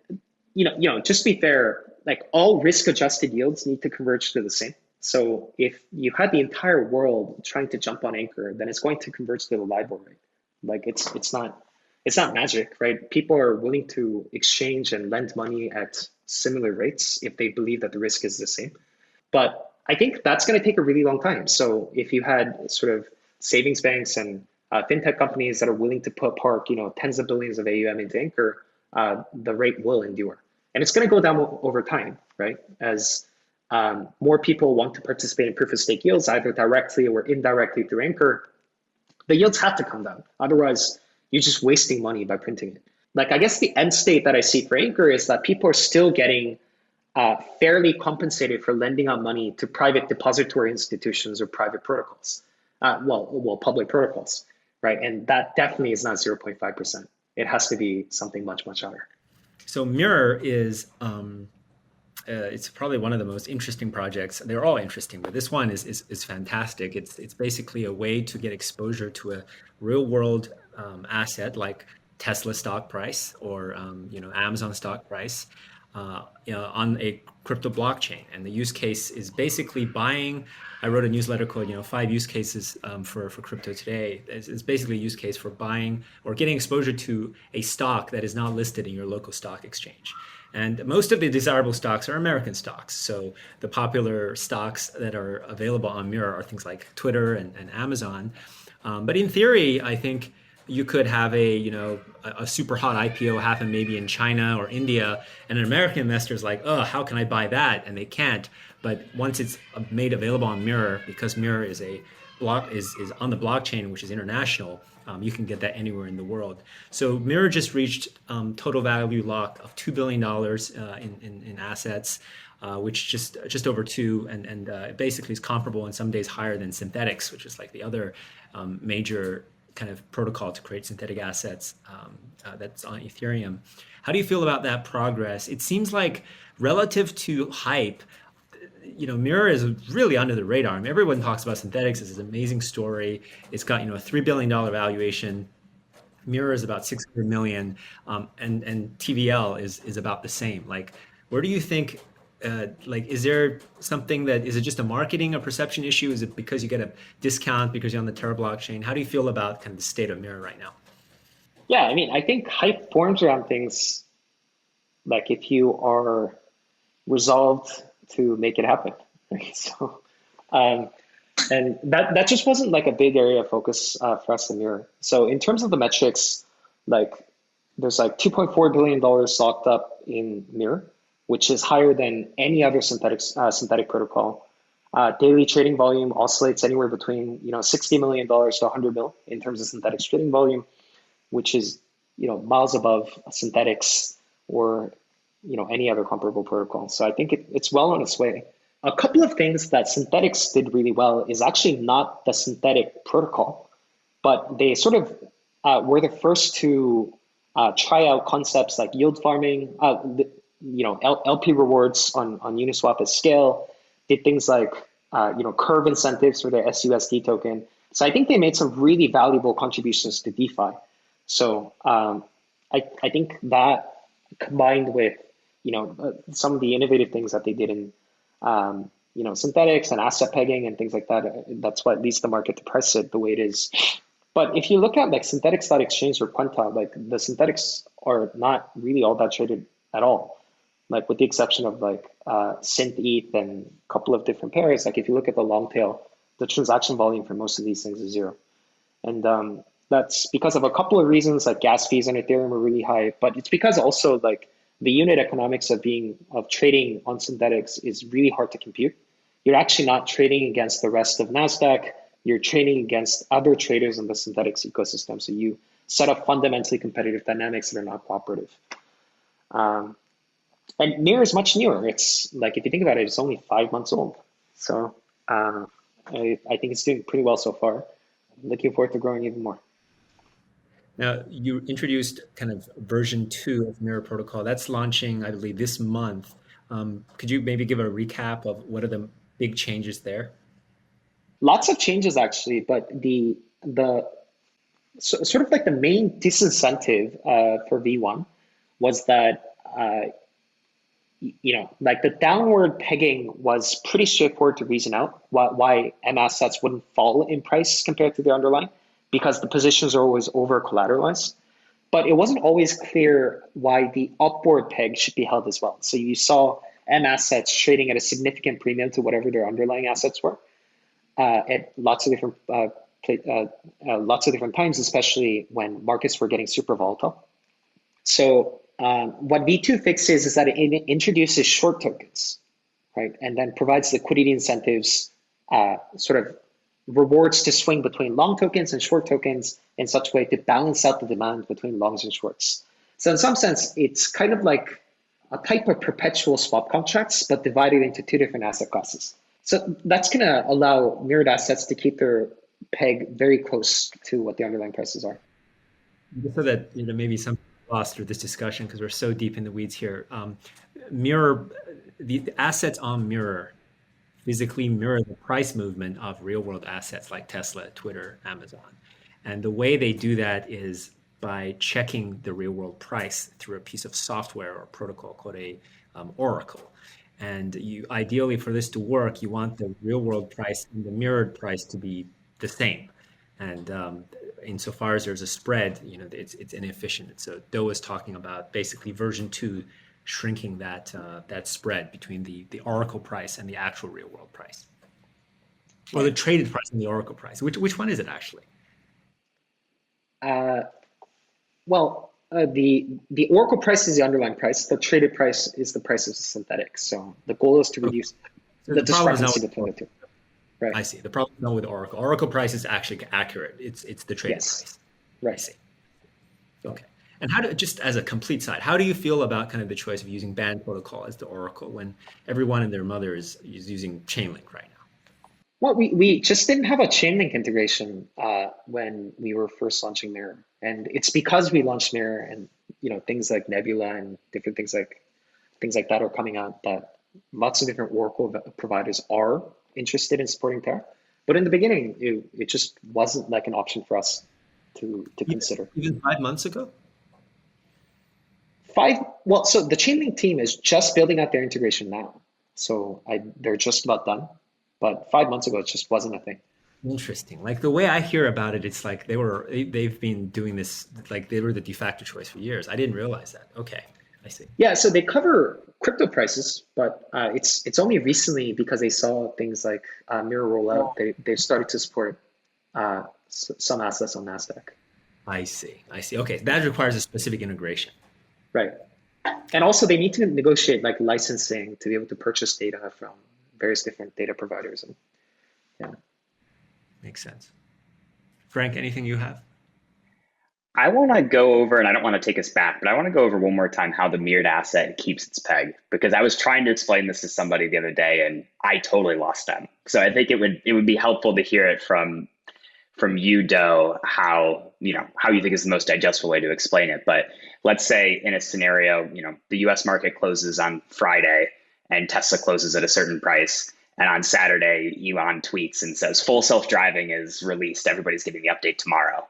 just to be fair, like all risk-adjusted yields need to converge to the same. So if you had the entire world trying to jump on Anchor, then it's going to converge to the LIBOR rate. Like it's not magic, right? People are willing to exchange and lend money at similar rates if they believe that the risk is the same. But I think that's going to take a really long time. So if you had sort of savings banks and fintech companies that are willing to park tens of billions of AUM into Anchor, the rate will endure. And it's going to go down over time, right? As more people want to participate in proof of stake yields, either directly or indirectly through Anchor, the yields have to come down. Otherwise, you're just wasting money by printing it. Like, I guess the end state that I see for Anchor is that people are still getting fairly compensated for lending out money to private depository institutions or private protocols. Public protocols, right? And that definitely is not 0.5%. It has to be something much, much higher. So Mirror is, it's probably one of the most interesting projects. They're all interesting, but this one is fantastic. It's basically a way to get exposure to a real world asset like Tesla stock price or Amazon stock price on a crypto blockchain. And the use case is basically buying. I wrote a newsletter called 5 use cases for crypto today. It's basically a use case for buying or getting exposure to a stock that is not listed in your local stock exchange. And most of the desirable stocks are American stocks. So the popular stocks that are available on Mirror are things like Twitter and Amazon. But in theory, I think you could have a super hot IPO happen maybe in China or India, and an American investor is like, oh, how can I buy that? And they can't. But once it's made available on Mirror, because Mirror is on the blockchain, which is international, you can get that anywhere in the world. So Mirror just reached total value lock of $2 billion in assets, which just over 2, and basically is comparable and some days higher than Synthetics, which is like the other major kind of protocol to create synthetic assets that's on Ethereum. How do you feel about that progress? It seems like relative to hype, Mirror is really under the radar. I mean, everyone talks about Synthetics as an amazing story. It's got a $3 billion valuation. Mirror is about 600 million, and TVL is about the same. Like, where do you think? Is there something is it just a marketing or perception issue? Is it because you get a discount because you're on the Terra blockchain? How do you feel about kind of the state of Mirror right now? Yeah, I mean, I think hype forms around things like if you are resolved to make it happen, right? So, and that just wasn't like a big area of focus for us in Mirror. So in terms of the metrics, like there's like $2.4 billion locked up in Mirror, which is higher than any other synthetic protocol. Daily trading volume oscillates anywhere between $60 million to $100 million in terms of Synthetics trading volume, which is miles above Synthetics or any other comparable protocol. So I think it's well on its way. A couple of things that Synthetics did really well is actually not the synthetic protocol, but they sort of were the first to try out concepts like yield farming, LP rewards on Uniswap at scale, did things like curve incentives for their SUSD token. So I think they made some really valuable contributions to DeFi. So I think that combined with some of the innovative things that they did in synthetics and asset pegging and things like that, that's what leads the market to price it the way it is. But if you look at like synthetics.exchange or Quanta, like the synthetics are not really all that traded at all. Like with the exception of like Synth ETH and a couple of different pairs, like if you look at the long tail, the transaction volume for most of these things is zero. And that's because of a couple of reasons, like gas fees on Ethereum are really high, but it's because also like the unit economics of trading on synthetics is really hard to compute. You're actually not trading against the rest of NASDAQ. You're trading against other traders in the synthetics ecosystem. So you set up fundamentally competitive dynamics that are not cooperative. And Mirror is much newer. It's like, if you think about it, it's only 5 months old. So I think it's doing pretty well so far. I'm looking forward to growing even more. Now, you introduced kind of version 2 of Mirror Protocol. That's launching, I believe, this month. Could you maybe give a recap of what are the big changes there? Lots of changes, actually, but sort of like the main disincentive for V1 was that, like the downward pegging was pretty straightforward to reason out why M assets wouldn't fall in price compared to the underlying, because the positions are always over collateralized. But it wasn't always clear why the upward peg should be held as well. So you saw M assets trading at a significant premium to whatever their underlying assets were at lots of different times, especially when markets were getting super volatile. So what V2 fixes is that it introduces short tokens, right? And then provides liquidity incentives, sort of rewards to swing between long tokens and short tokens in such a way to balance out the demand between longs and shorts. So in some sense, it's kind of like a type of perpetual swap contracts, but divided into 2 different asset classes. So that's going to allow mirrored assets to keep their peg very close to what the underlying prices are. Just so that maybe some lost through this discussion because we're so deep in the weeds here. Mirror, the assets on Mirror physically mirror the price movement of real world assets like Tesla, Twitter, Amazon. And the way they do that is by checking the real world price through a piece of software or protocol called a oracle. And you ideally, for this to work, you want the real world price and the mirrored price to be the same. And insofar as there's a spread, it's inefficient. So Do was talking about basically version 2 shrinking that spread between the oracle price and the actual real world price, or the traded price and the oracle price. Which one is it actually? The oracle price is the underlying price. The traded price is the price of the synthetics. So the goal is to reduce the discrepancy between the two. Right. I see. The problem is not with Oracle. Oracle price is actually accurate. It's the traded price. Right. I see. Okay. And just as a complete side, how do you feel about kind of the choice of using Band Protocol as the Oracle when everyone and their mother is using Chainlink right now? Well, we just didn't have a Chainlink integration when we were first launching Mirror, and it's because we launched Mirror and things like Nebula and different things like that are coming out that lots of different Oracle providers are interested in supporting Terra. But in the beginning, it just wasn't like an option for us to consider. Even 5 months ago? So the Chainlink team is just building out their integration now. So they're just about done. But 5 months ago, it just wasn't a thing. Interesting. Like the way I hear about it, it's like they've been doing this, like they were the de facto choice for years. I didn't realize that. Okay, I see. Yeah, so they cover crypto prices, but it's only recently because they saw things like Mirror roll out, they've started to support some assets on NASDAQ. I see. Okay, that requires a specific integration. Right. And also they need to negotiate like licensing to be able to purchase data from various different data providers. And yeah. Makes sense. Frank, anything you have? I want to go over, and I don't want to take us back, but I want to go over one more time how the mirrored asset keeps its peg, because I was trying to explain this to somebody the other day and I totally lost them. So I think it would be helpful to hear it from you, Do, how how you think is the most digestible way to explain it. But let's say in a scenario, the US market closes on Friday and Tesla closes at a certain price. And on Saturday, Elon tweets and says full self-driving is released. Everybody's getting the update tomorrow.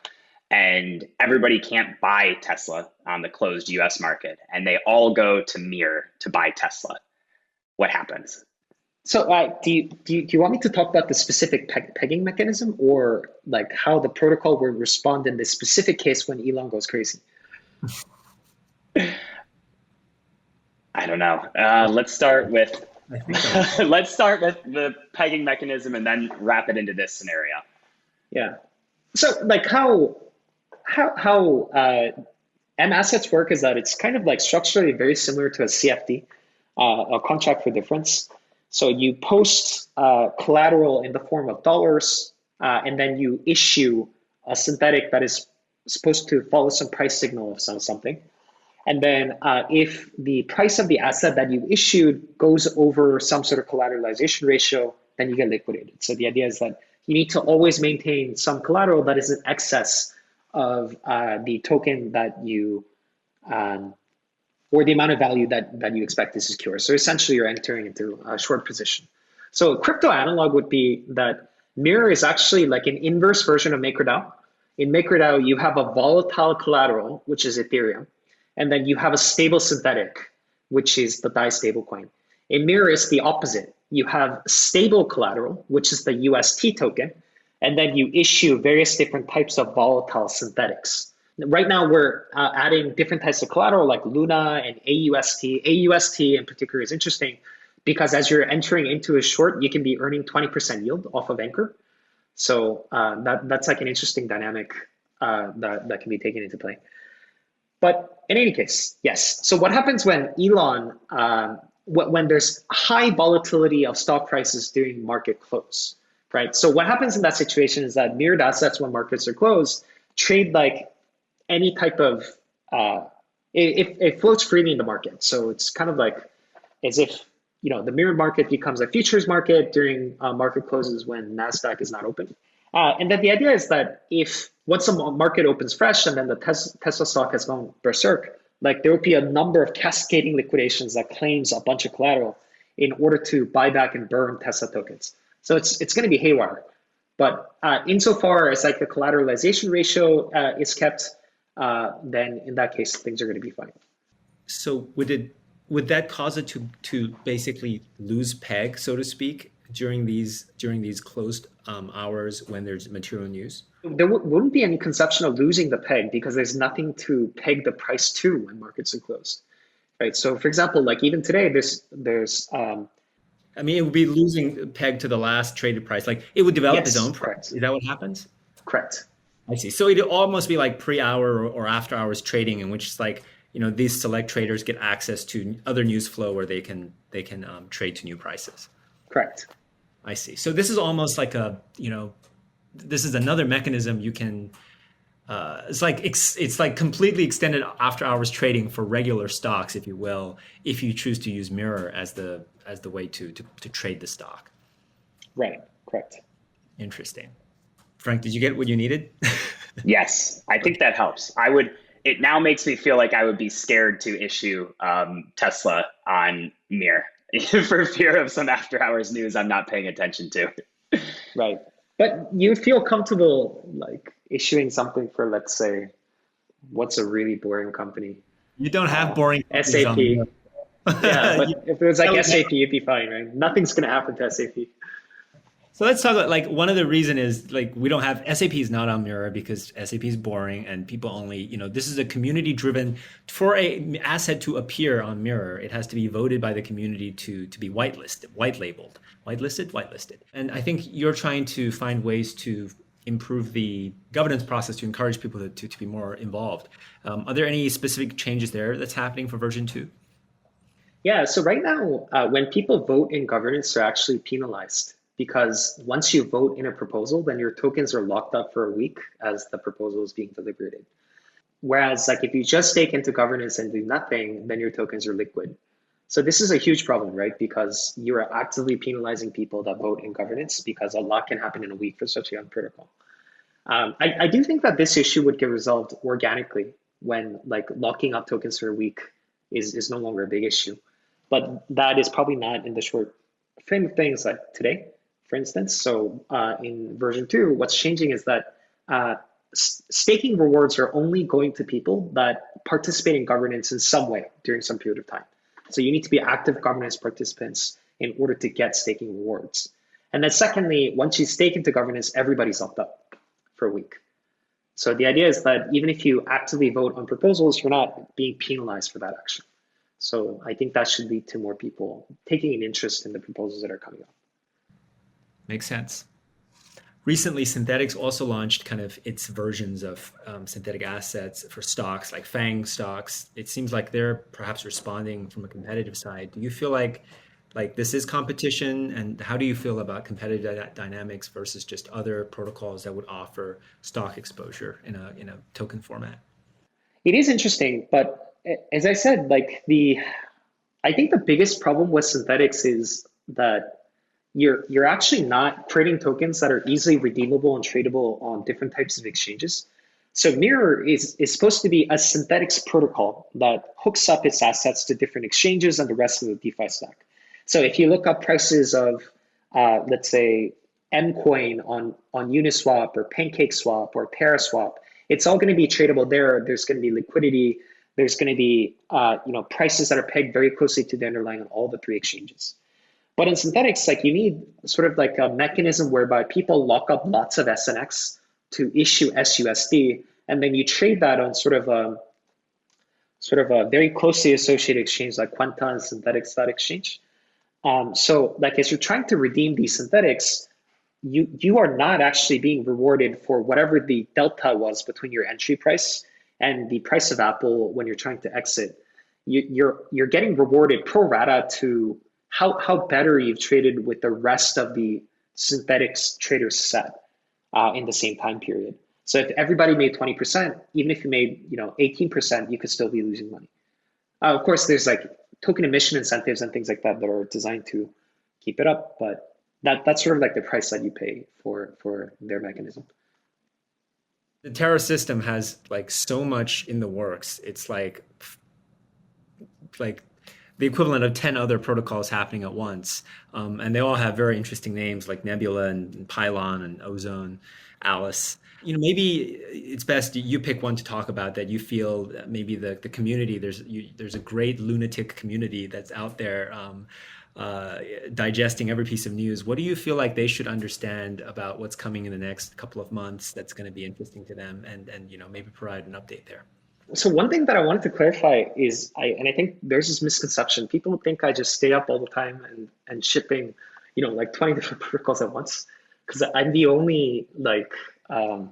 And everybody can't buy Tesla on the closed US market. And they all go to Mirror to buy Tesla. What happens? So do you want me to talk about the specific pegging mechanism, or like how the protocol will respond in this specific case when Elon goes crazy? I don't know. Let's start with the pegging mechanism and then wrap it into this scenario. Yeah. So like how M assets work is that it's kind of like structurally very similar to a CFD, a contract for difference. So you post collateral in the form of dollars, and then you issue a synthetic that is supposed to follow some price signal of something. And then if the price of the asset that you issued goes over some sort of collateralization ratio, then you get liquidated. So the idea is that you need to always maintain some collateral that is in excess of the token that you, or the amount of value that you expect to secure. So essentially you're entering into a short position. So a crypto analog would be that Mirror is actually like an inverse version of MakerDAO. In MakerDAO, you have a volatile collateral, which is Ethereum. And then you have a stable synthetic, which is the DAI stablecoin. In Mirror, it's the opposite. You have stable collateral, which is the UST token. And then you issue various different types of volatile synthetics. Right now, we're adding different types of collateral like Luna and AUST. AUST in particular is interesting because as you're entering into a short, you can be earning 20% yield off of Anchor. So that's like an interesting dynamic that can be taken into play. But in any case, yes. So what happens when Elon, when there's high volatility of stock prices during market close, right? So what happens in that situation is that mirrored assets when markets are closed trade like any type of, it floats freely in the market. So it's kind of like as if, the mirrored market becomes a futures market during market closes when NASDAQ is not open. And then the idea is that if once the market opens fresh and then the Tesla stock has gone berserk, like there would be a number of cascading liquidations that claims a bunch of collateral in order to buy back and burn Tesla tokens. So it's going to be haywire. But insofar as like the collateralization ratio is kept, then in that case, things are going to be fine. So would that cause it to basically lose peg, so to speak, during these closed hours when there's material news? There wouldn't be any conception of losing the peg because there's nothing to peg the price to when markets are closed, right? So for example, like even today, there's it would be losing peg to the last traded price. Like it would develop its own price. Correct. Is that what happens? Correct. I see. So it'd almost be like pre-hour or after hours trading, in which it's like, these select traders get access to other news flow where they can trade to new prices. Correct. I see. So this is almost like this is another mechanism you can. It's like completely extended after hours trading for regular stocks, if you will, if you choose to use Mirror as the way to trade the stock. Right. Correct. Interesting. Frank, did you get what you needed? Yes, I think that helps. It now makes me feel like I would be scared to issue Tesla on Mirror for fear of some after hours news I'm not paying attention to. Right. But you feel comfortable like issuing something for, let's say, what's a really boring company? You don't have boring SAP. Yeah, but if it was like SAP, it'd be fine, right? Nothing's going to happen to SAP. So let's talk about one of the reason is we don't have SAP is not on Mirror because SAP is boring and people only, this is a community driven for a asset to appear on Mirror. It has to be voted by the community to be whitelisted. And I think you're trying to find ways to improve the governance process to encourage people to be more involved. Are there any specific changes there that's happening for version 2? Yeah, so right now, when people vote in governance, they're actually penalized. Because once you vote in a proposal, then your tokens are locked up for a week as the proposal is being deliberated. Whereas like if you just stake into governance and do nothing, then your tokens are liquid. So this is a huge problem, right? Because you are actively penalizing people that vote in governance because a lot can happen in a week for such a young protocol. I do think that this issue would get resolved organically when like locking up tokens for a week is no longer a big issue. But that is probably not in the short frame of things like today, for instance. So in version 2, what's changing is that staking rewards are only going to people that participate in governance in some way during some period of time. So you need to be active governance participants in order to get staking rewards. And then secondly, once you stake into governance, everybody's locked up for a week. So the idea is that even if you actively vote on proposals, you're not being penalized for that action. So I think that should lead to more people taking an interest in the proposals that are coming up. Makes sense. Recently, Synthetics also launched kind of its versions of synthetic assets for stocks, like FANG stocks. It seems like they're perhaps responding from a competitive side. Do you feel like this is competition, and how do you feel about competitive dynamics versus just other protocols that would offer stock exposure in a token format? It is interesting, but as I said, I think the biggest problem with Synthetics is that you're actually not creating tokens that are easily redeemable and tradable on different types of exchanges. So Mirror is supposed to be a synthetics protocol that hooks up its assets to different exchanges and the rest of the DeFi stack. So if you look up prices of, let's say, Mcoin on Uniswap or PancakeSwap or TerraSwap, it's all going to be tradable there. There's going to be liquidity. There's going to be prices that are pegged very closely to the underlying on all the three exchanges. But in Synthetics, you need sort of like a mechanism whereby people lock up lots of SNX to issue SUSD, and then you trade that on sort of a very closely associated exchange like Quanta and Synthetics.exchange. So as you're trying to redeem these Synthetics, you are not actually being rewarded for whatever the delta was between your entry price and the price of Apple when you're trying to exit. You're getting rewarded pro rata to how better you've traded with the rest of the Synthetics traders set in the same time period. So if everybody made 20%, even if you made 18%, you could still be losing money. Of course, there's token emission incentives and things like that that are designed to keep it up, but that's sort of the price that you pay for their mechanism. The Terra system has so much in the works. It's like the equivalent of 10 other protocols happening at once. And they all have very interesting names like Nebula and Pylon and Ozone, Alice. Maybe it's best you pick one to talk about that you feel maybe the community, there's a great lunatic community that's out there digesting every piece of news. What do you feel like they should understand about what's coming in the next couple of months that's going to be interesting to them, and maybe provide an update there? So one thing that I wanted to clarify is, I think there's this misconception. People think I just stay up all the time and shipping, 20 different protocols at once, because I'm the only a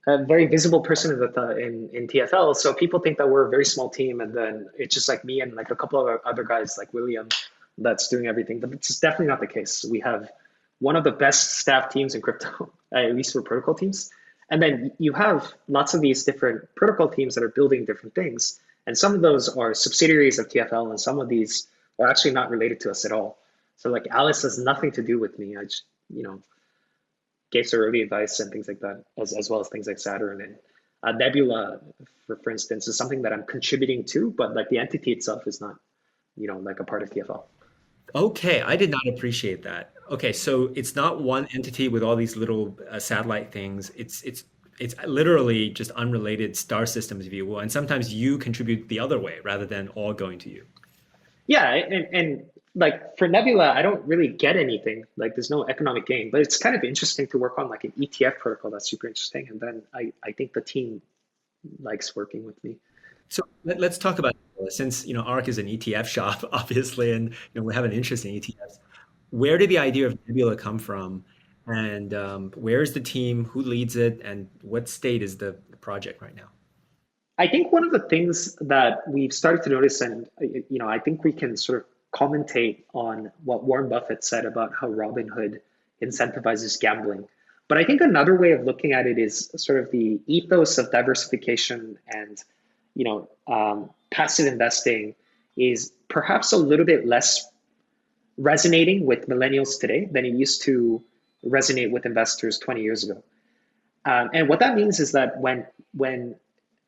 very visible person in TFL. So people think that we're a very small team, and then it's just me and a couple of other guys like William that's doing everything. But it's definitely not the case. We have one of the best staff teams in crypto, at least for protocol teams. And then you have lots of these different protocol teams that are building different things. And some of those are subsidiaries of TFL, and some of these are actually not related to us at all. So Alice has nothing to do with me. I just, gave her early advice and things like that, as well as things like Saturn. And Nebula, for instance, is something that I'm contributing to, but the entity itself is not, a part of TFL. Okay, I did not appreciate that. Okay, so it's not one entity with all these little satellite things. It's literally just unrelated star systems, if you will. And sometimes you contribute the other way rather than all going to you. Yeah, and for Nebula, I don't really get anything. There's no economic gain, but it's kind of interesting to work on an ETF protocol. That's super interesting. And then I think the team likes working with me. So let's talk about, since ARK is an ETF shop, obviously, and we have an interest in ETFs. Where did the idea of Nebula come from, and where's the team? Who leads it, and what state is the project right now? I think one of the things that we've started to notice, and I think we can sort of commentate on what Warren Buffett said about how Robinhood incentivizes gambling. But I think another way of looking at it is sort of the ethos of diversification and passive investing is perhaps a little bit less resonating with millennials today than it used to resonate with investors 20 years ago. And what that means is that when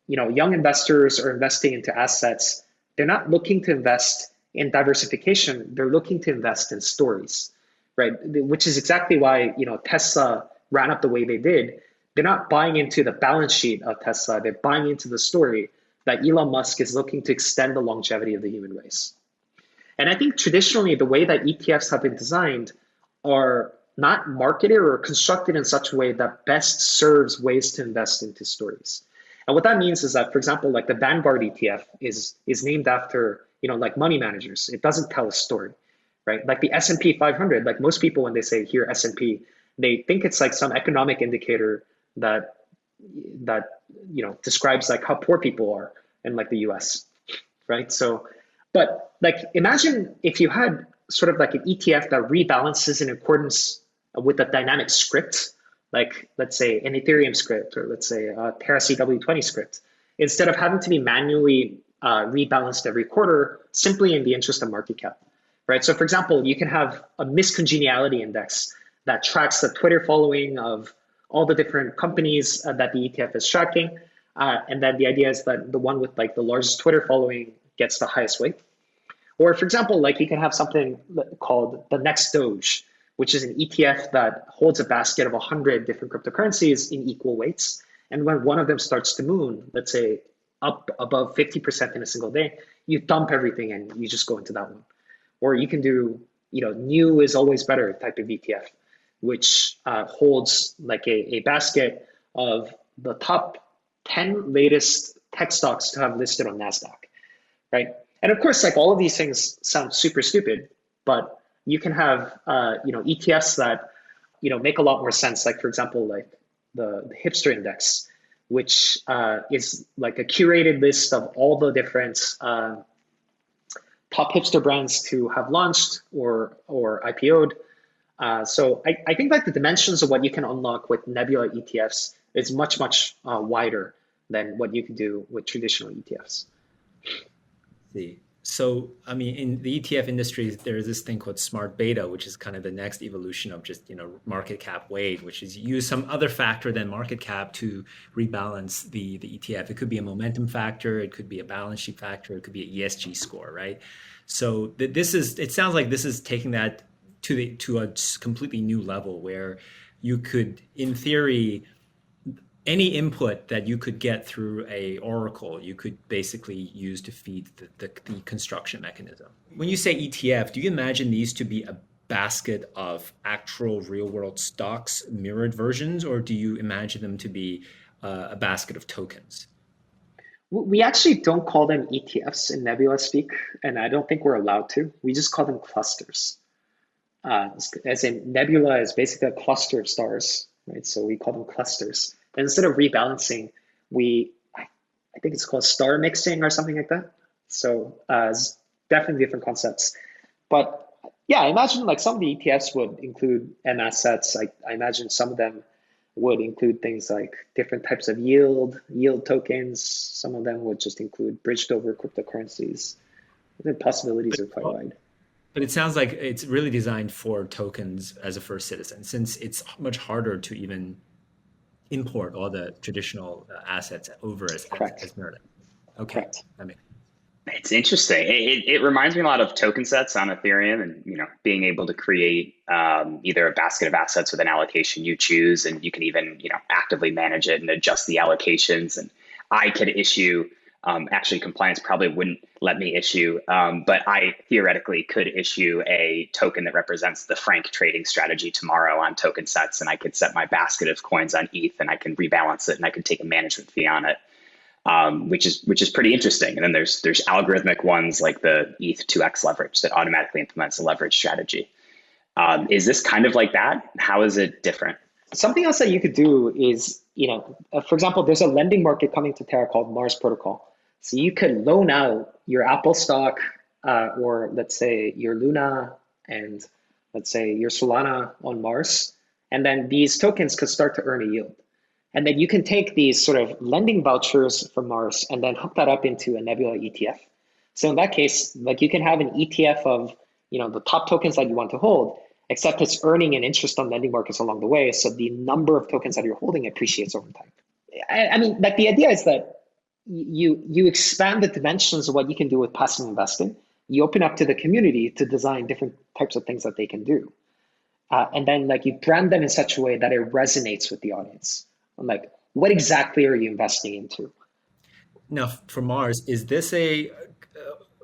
young investors are investing into assets, they're not looking to invest in diversification. They're looking to invest in stories, right? Which is exactly why Tesla ran up the way they did. They're not buying into the balance sheet of Tesla. They're buying into the story that Elon Musk is looking to extend the longevity of the human race. And I think traditionally, the way that ETFs have been designed are not marketed or constructed in such a way that best serves ways to invest into stories. And what that means is that, for example, like the Vanguard ETF is named after, like money managers. It doesn't tell a story, right? Like the S&P 500, like most people, when they say here S&P, they think it's like some economic indicator that describes like how poor people are in like the US, right? So, but like imagine if you had sort of like an ETF that rebalances in accordance with a dynamic script, like let's say an Ethereum script, or let's say a Terra CW20 script, instead of having to be manually rebalanced every quarter, simply in the interest of market cap, right? So for example, you can have a miscongeniality index that tracks the Twitter following of all the different companies that the ETF is tracking. And then the idea is that the one with like the largest Twitter following gets the highest weight. Or for example, like you can have something called the next Doge, which is an ETF that holds a basket of 100 different cryptocurrencies in equal weights. And when one of them starts to moon, let's say up above 50% in a single day, you dump everything and you just go into that one. Or you can do, new is always better type of ETF, which holds like a basket of the top 10 latest tech stocks to have listed on NASDAQ, right? And of course, like all of these things sound super stupid, but you can have, ETFs that, make a lot more sense. Like for example, like the hipster index, which is like a curated list of all the different top hipster brands to have launched or IPO'd. So I think like the dimensions of what you can unlock with Nebula ETFs is much, much wider than what you can do with traditional ETFs. So, I mean, in the ETF industry, there's this thing called smart beta, which is kind of the next evolution of just, market cap weight, which is use some other factor than market cap to rebalance the ETF. It could be a momentum factor. It could be a balance sheet factor. It could be an ESG score, right? So it sounds like this is taking that to a completely new level where you could, in theory, any input that you could get through a oracle, you could basically use to feed the construction mechanism. When you say ETF, do you imagine these to be a basket of actual real world stocks, mirrored versions, or do you imagine them to be a basket of tokens? We actually don't call them ETFs in Nebula speak, and I don't think we're allowed to. We just call them clusters. As in Nebula is basically a cluster of stars, right? So we call them clusters. And instead of rebalancing, I think it's called star mixing or something like that. So it's definitely different concepts. But yeah, I imagine like some of the ETFs would include M assets. I imagine some of them would include things like different types of yield tokens. Some of them would just include bridged over cryptocurrencies. The possibilities are quite wide. But it sounds like it's really designed for tokens as a first citizen, since it's much harder to even import all the traditional assets over as mirrored. Okay. Correct. It's interesting. It reminds me a lot of token sets on Ethereum, and being able to create either a basket of assets with an allocation you choose, and you can even actively manage it and adjust the allocations. And I could issue. Actually, compliance probably wouldn't let me issue, but I theoretically could issue a token that represents the franc trading strategy tomorrow on token sets, and I could set my basket of coins on ETH, and I can rebalance it, and I can take a management fee on it, which is pretty interesting. And then there's algorithmic ones like the ETH 2x leverage that automatically implements a leverage strategy. Is this kind of like that? How is it different? Something else that you could do is, for example, there's a lending market coming to Terra called Mars Protocol. So you could loan out your Apple stock, or let's say your Luna, and let's say your Solana on Mars. And then these tokens could start to earn a yield. And then you can take these sort of lending vouchers from Mars and then hook that up into a Nebula ETF. So in that case, like you can have an ETF of, the top tokens that you want to hold. except it's earning an interest on lending markets along the way. So the number of tokens that you're holding appreciates over time. I mean, like the idea is that you expand the dimensions of what you can do with passive investing. You open up to the community to design different types of things that they can do. And then like you brand them in such a way that it resonates with the audience. Like, what exactly are you investing into? Now, for Mars, is this a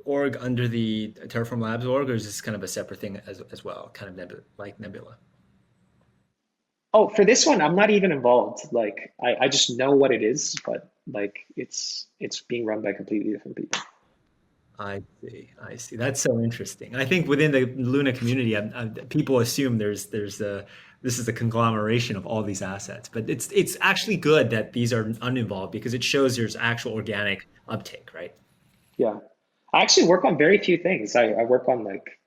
org under the Terraform Labs org, or is this kind of a separate thing as well, kind of like Nebula? Oh, for this one, I'm not even involved. Like, I just know what it is, but like it's being run by completely different people. I see. That's so interesting. I think within the Luna community, people assume this is a conglomeration of all these assets, but it's actually good that these are uninvolved because it shows there's actual organic uptake, right? Yeah, I actually work on very few things. I work on like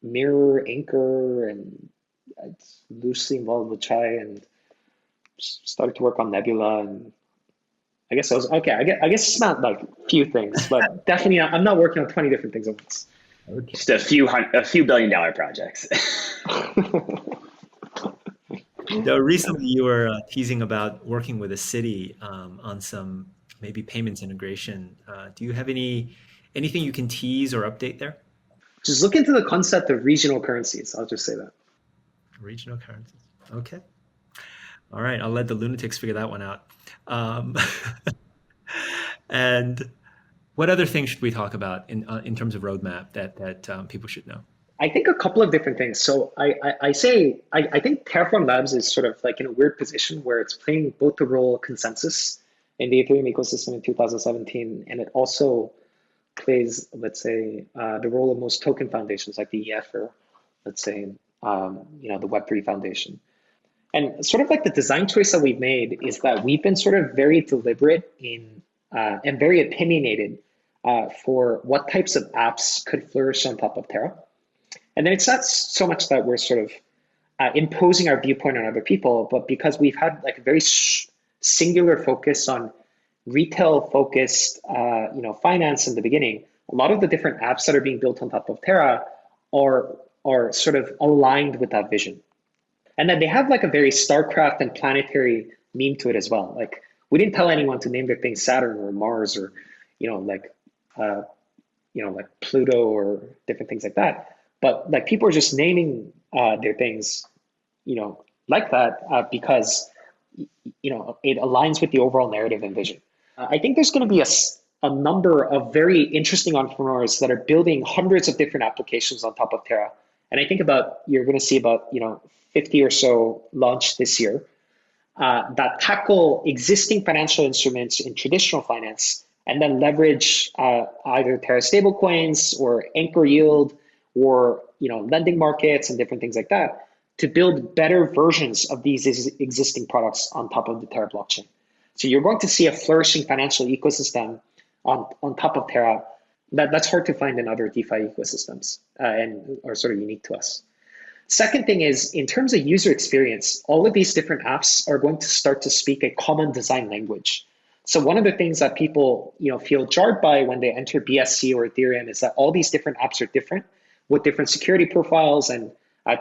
Mirror, Anchor, and it's loosely involved with Chai, and started to work on Nebula, and I guess I was okay. I guess it's not like few things, but definitely I'm not working on 20 different things at once. Okay. Just a few $1 billion projects. So recently you were teasing about working with a city on some maybe payments integration. Do you have anything you can tease or update there? Just look into the concept of regional currencies. I'll just say that. Regional currencies. Okay. All right. I'll let the lunatics figure that one out. And what other things should we talk about in terms of roadmap that people should know? I think a couple of different things. So I think Terraform Labs is sort of like in a weird position where it's playing both the role of consensus in the Ethereum ecosystem in 2017, and it also plays, let's say, the role of most token foundations like the EF or, let's say, the Web3 Foundation. And sort of like the design choice that we've made is that we've been sort of very deliberate in and very opinionated for what types of apps could flourish on top of Terra. And then it's not so much that we're sort of imposing our viewpoint on other people, but because we've had like a very singular focus on retail-focused, finance in the beginning, a lot of the different apps that are being built on top of Terra are sort of aligned with that vision. And then they have like a very StarCraft and planetary meme to it as well. Like we didn't tell anyone to name their thing Saturn or Mars or, like Pluto or different things like that. But like people are just naming their things, like that because, it aligns with the overall narrative and vision. I think there's going to be a number of very interesting entrepreneurs that are building hundreds of different applications on top of Terra. And I think you're going to see about, 50 or so launched this year that tackle existing financial instruments in traditional finance and then leverage either Terra stablecoins or anchor yield or lending markets and different things like that to build better versions of these existing products on top of the Terra blockchain. So you're going to see a flourishing financial ecosystem on top of Terra that's hard to find in other DeFi ecosystems and are sort of unique to us. Second thing is, in terms of user experience, all of these different apps are going to start to speak a common design language. So one of the things that people feel jarred by when they enter BSC or Ethereum is that all these different apps are different with different security profiles and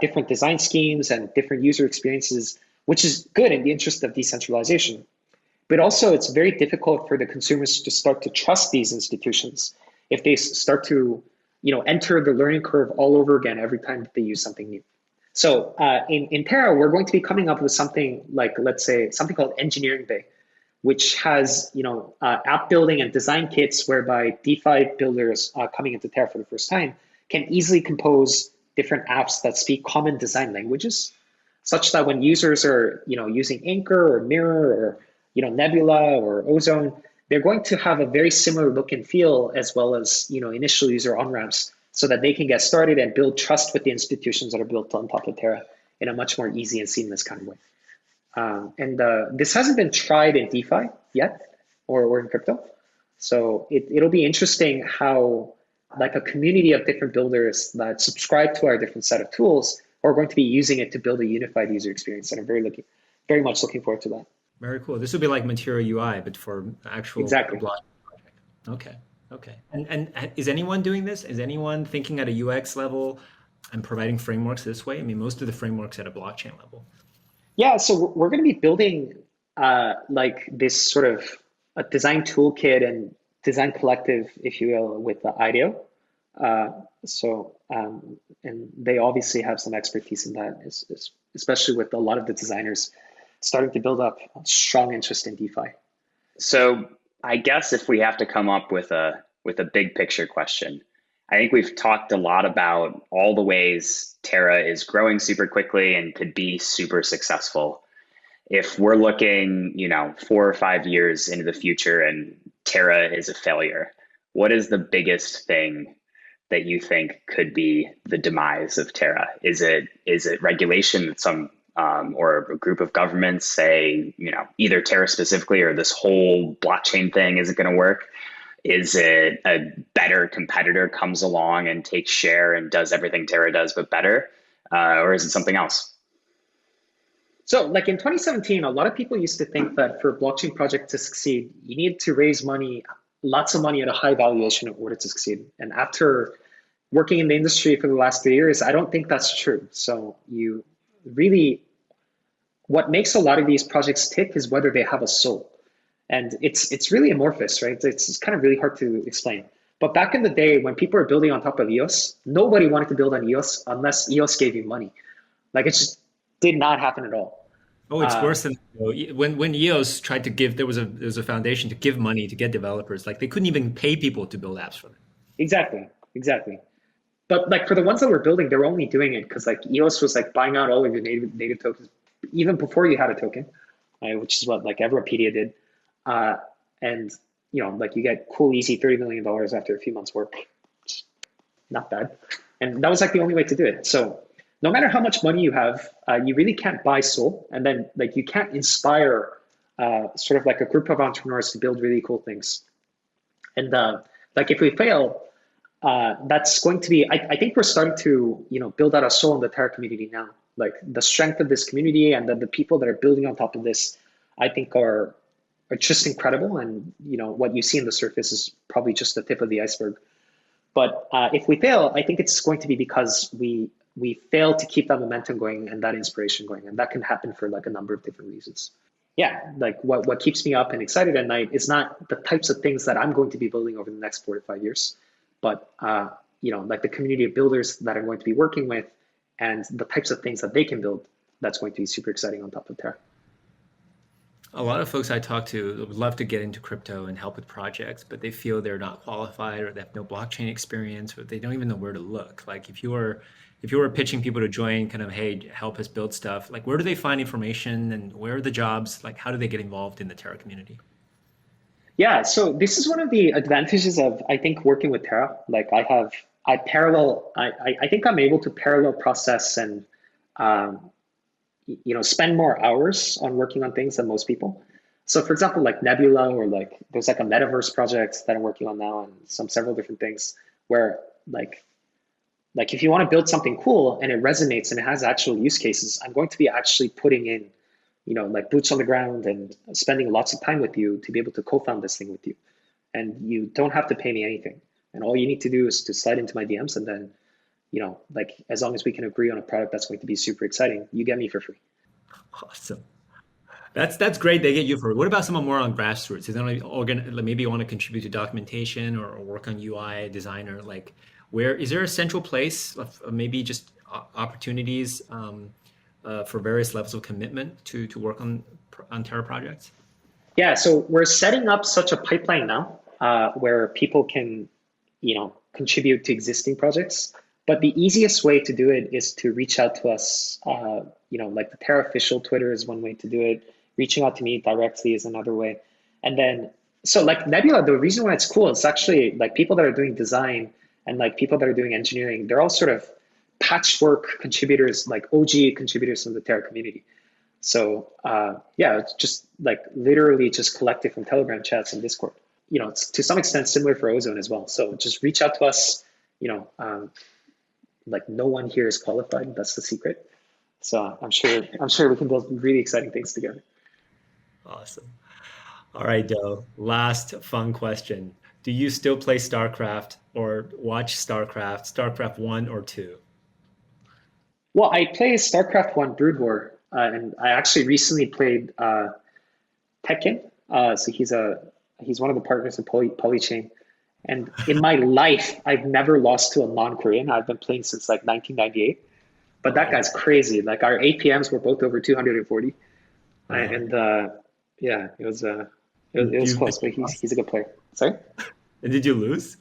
different design schemes and different user experiences, which is good in the interest of decentralization. But also it's very difficult for the consumers to start to trust these institutions if they start to enter the learning curve all over again every time that they use something new. So in Terra, we're going to be coming up with something like, let's say, something called Engineering Bay, which has app building and design kits whereby DeFi builders coming into Terra for the first time can easily compose different apps that speak common design languages, such that when users are using Anchor or Mirror or Nebula or Ozone, they're going to have a very similar look and feel as well as initial user on-ramps so that they can get started and build trust with the institutions that are built on top of Terra in a much more easy and seamless kind of way. This hasn't been tried in DeFi yet or in crypto. So it'll be interesting how like a community of different builders that subscribe to our different set of tools are going to be using it to build a unified user experience. And I'm very much looking forward to that. Very cool. This will be like Material UI, but for actual exactly. Project. Okay. And is anyone doing this? Is anyone thinking at a UX level and providing frameworks this way? I mean, most of the frameworks at a blockchain level. Yeah, so we're going to be building like this sort of a design toolkit and design collective, if you will, with the IDEO. And they obviously have some expertise in that, especially with a lot of the designers starting to build up a strong interest in DeFi. So I guess if we have to come up with a big picture question, I think we've talked a lot about all the ways Terra is growing super quickly and could be super successful. If we're looking, 4 or 5 years into the future and Terra is a failure, what is the biggest thing that you think could be the demise of Terra? Is it regulation that some or a group of governments say, either Terra specifically or this whole blockchain thing isn't going to work? Is it a better competitor comes along and takes share and does everything Terra does but better? Or is it something else? So like in 2017, a lot of people used to think that for a blockchain project to succeed, you need to raise money, lots of money at a high valuation in order to succeed. And after working in the industry for the last 3 years, I don't think that's true. So you really, what makes a lot of these projects tick is whether they have a soul. And it's really amorphous, right? It's kind of really hard to explain. But back in the day, when people were building on top of EOS, nobody wanted to build on EOS unless EOS gave you money. Like it just did not happen at all. Oh, it's worse than when EOS tried to give. There was a foundation to give money to get developers. Like they couldn't even pay people to build apps for them. Exactly. But like for the ones that were building, they were only doing it because like EOS was like buying out all of your native tokens even before you had a token, which is what like Everpedia did. And like you get cool, easy $30 million after a few months work. It's not bad. And that was like the only way to do it. So no matter how much money you have, you really can't buy soul. And then like you can't inspire sort of like a group of entrepreneurs to build really cool things. And like if we fail, that's going to be, I think we're starting to, build out a soul in the Terra community now. Like the strength of this community and then the people that are building on top of this, I think are just incredible. And, what you see on the surface is probably just the tip of the iceberg. But if we fail, I think it's going to be because we fail to keep that momentum going and that inspiration going. And that can happen for like a number of different reasons. Yeah, like what keeps me up and excited at night is not the types of things that I'm going to be building over the next 4 to 5 years, but like the community of builders that I'm going to be working with and the types of things that they can build. That's going to be super exciting on top of Terra. A lot of folks I talk to would love to get into crypto and help with projects, but they feel they're not qualified or they have no blockchain experience, or they don't even know where to look. Like if you were pitching people to join, kind of, hey, help us build stuff, like where do they find information and where are the jobs? Like how do they get involved in the Terra community? Yeah, so this is one of the advantages of, I think, working with Terra. Like I think I'm able to parallel process and spend more hours on working on things than most people. So for example, like Nebula, or like there's like a metaverse project that I'm working on now, and several different things where like if you want to build something cool and it resonates and it has actual use cases, I'm going to be actually putting in, like boots on the ground and spending lots of time with you to be able to co-found this thing with you. And you don't have to pay me anything. And all you need to do is to slide into my DMs, and then, like as long as we can agree on a product that's going to be super exciting, you get me for free. Awesome. That's great. They get you for. What about someone more on grassroots? Is there maybe you want to contribute to documentation or work on UI designer? Like, where is there a central place of maybe just opportunities for various levels of commitment to work on Terra projects? Yeah, so we're setting up such a pipeline now where people can, contribute to existing projects. But the easiest way to do it is to reach out to us. Like the Terra official Twitter is one way to do it. Reaching out to me directly is another way. And then, so like Nebula, the reason why it's cool is actually like people that are doing design and like people that are doing engineering, they're all sort of patchwork contributors, like OG contributors from the Terra community. So it's just like literally just collected from Telegram chats and Discord. It's to some extent similar for Ozone as well. So just reach out to us. Like no one here is qualified. That's the secret. So I'm sure we can build really exciting things together. Awesome. All right, Do. Last fun question. Do you still play StarCraft or watch StarCraft 1 or 2? Well, I play StarCraft 1 Brood War, and I actually recently played Tekken. So he's one of the partners of Polychain. And in my life, I've never lost to a non-Korean. I've been playing since like 1998. But that guy's crazy. Like our APMs were both over 240. And yeah, it was close, but he's a good player. Sorry? And did you lose?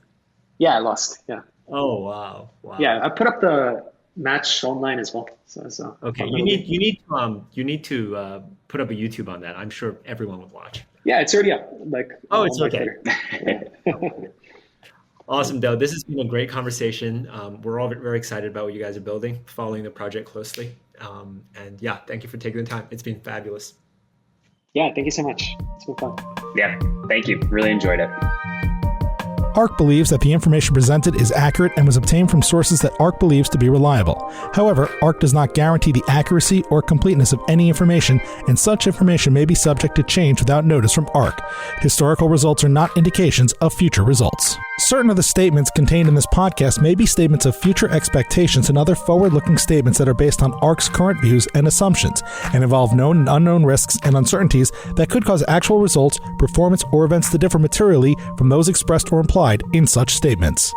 Yeah, I lost. Yeah. Oh, wow. Yeah, I put up the match online as well. So okay, you need to put up a YouTube on that. I'm sure everyone would watch. Yeah, it's already up. Like, oh, it's okay. Awesome, Del. This has been a great conversation. We're all very excited about what you guys are building, following the project closely. And yeah, thank you for taking the time. It's been fabulous. Yeah, thank you so much. It's been fun. Yeah, thank you. Really enjoyed it. ARK believes that the information presented is accurate and was obtained from sources that ARK believes to be reliable. However, ARK does not guarantee the accuracy or completeness of any information, and such information may be subject to change without notice from ARK. Historical results are not indications of future results. Certain of the statements contained in this podcast may be statements of future expectations and other forward-looking statements that are based on ARK's current views and assumptions, and involve known and unknown risks and uncertainties that could cause actual results, performance, or events to differ materially from those expressed or implied in such statements.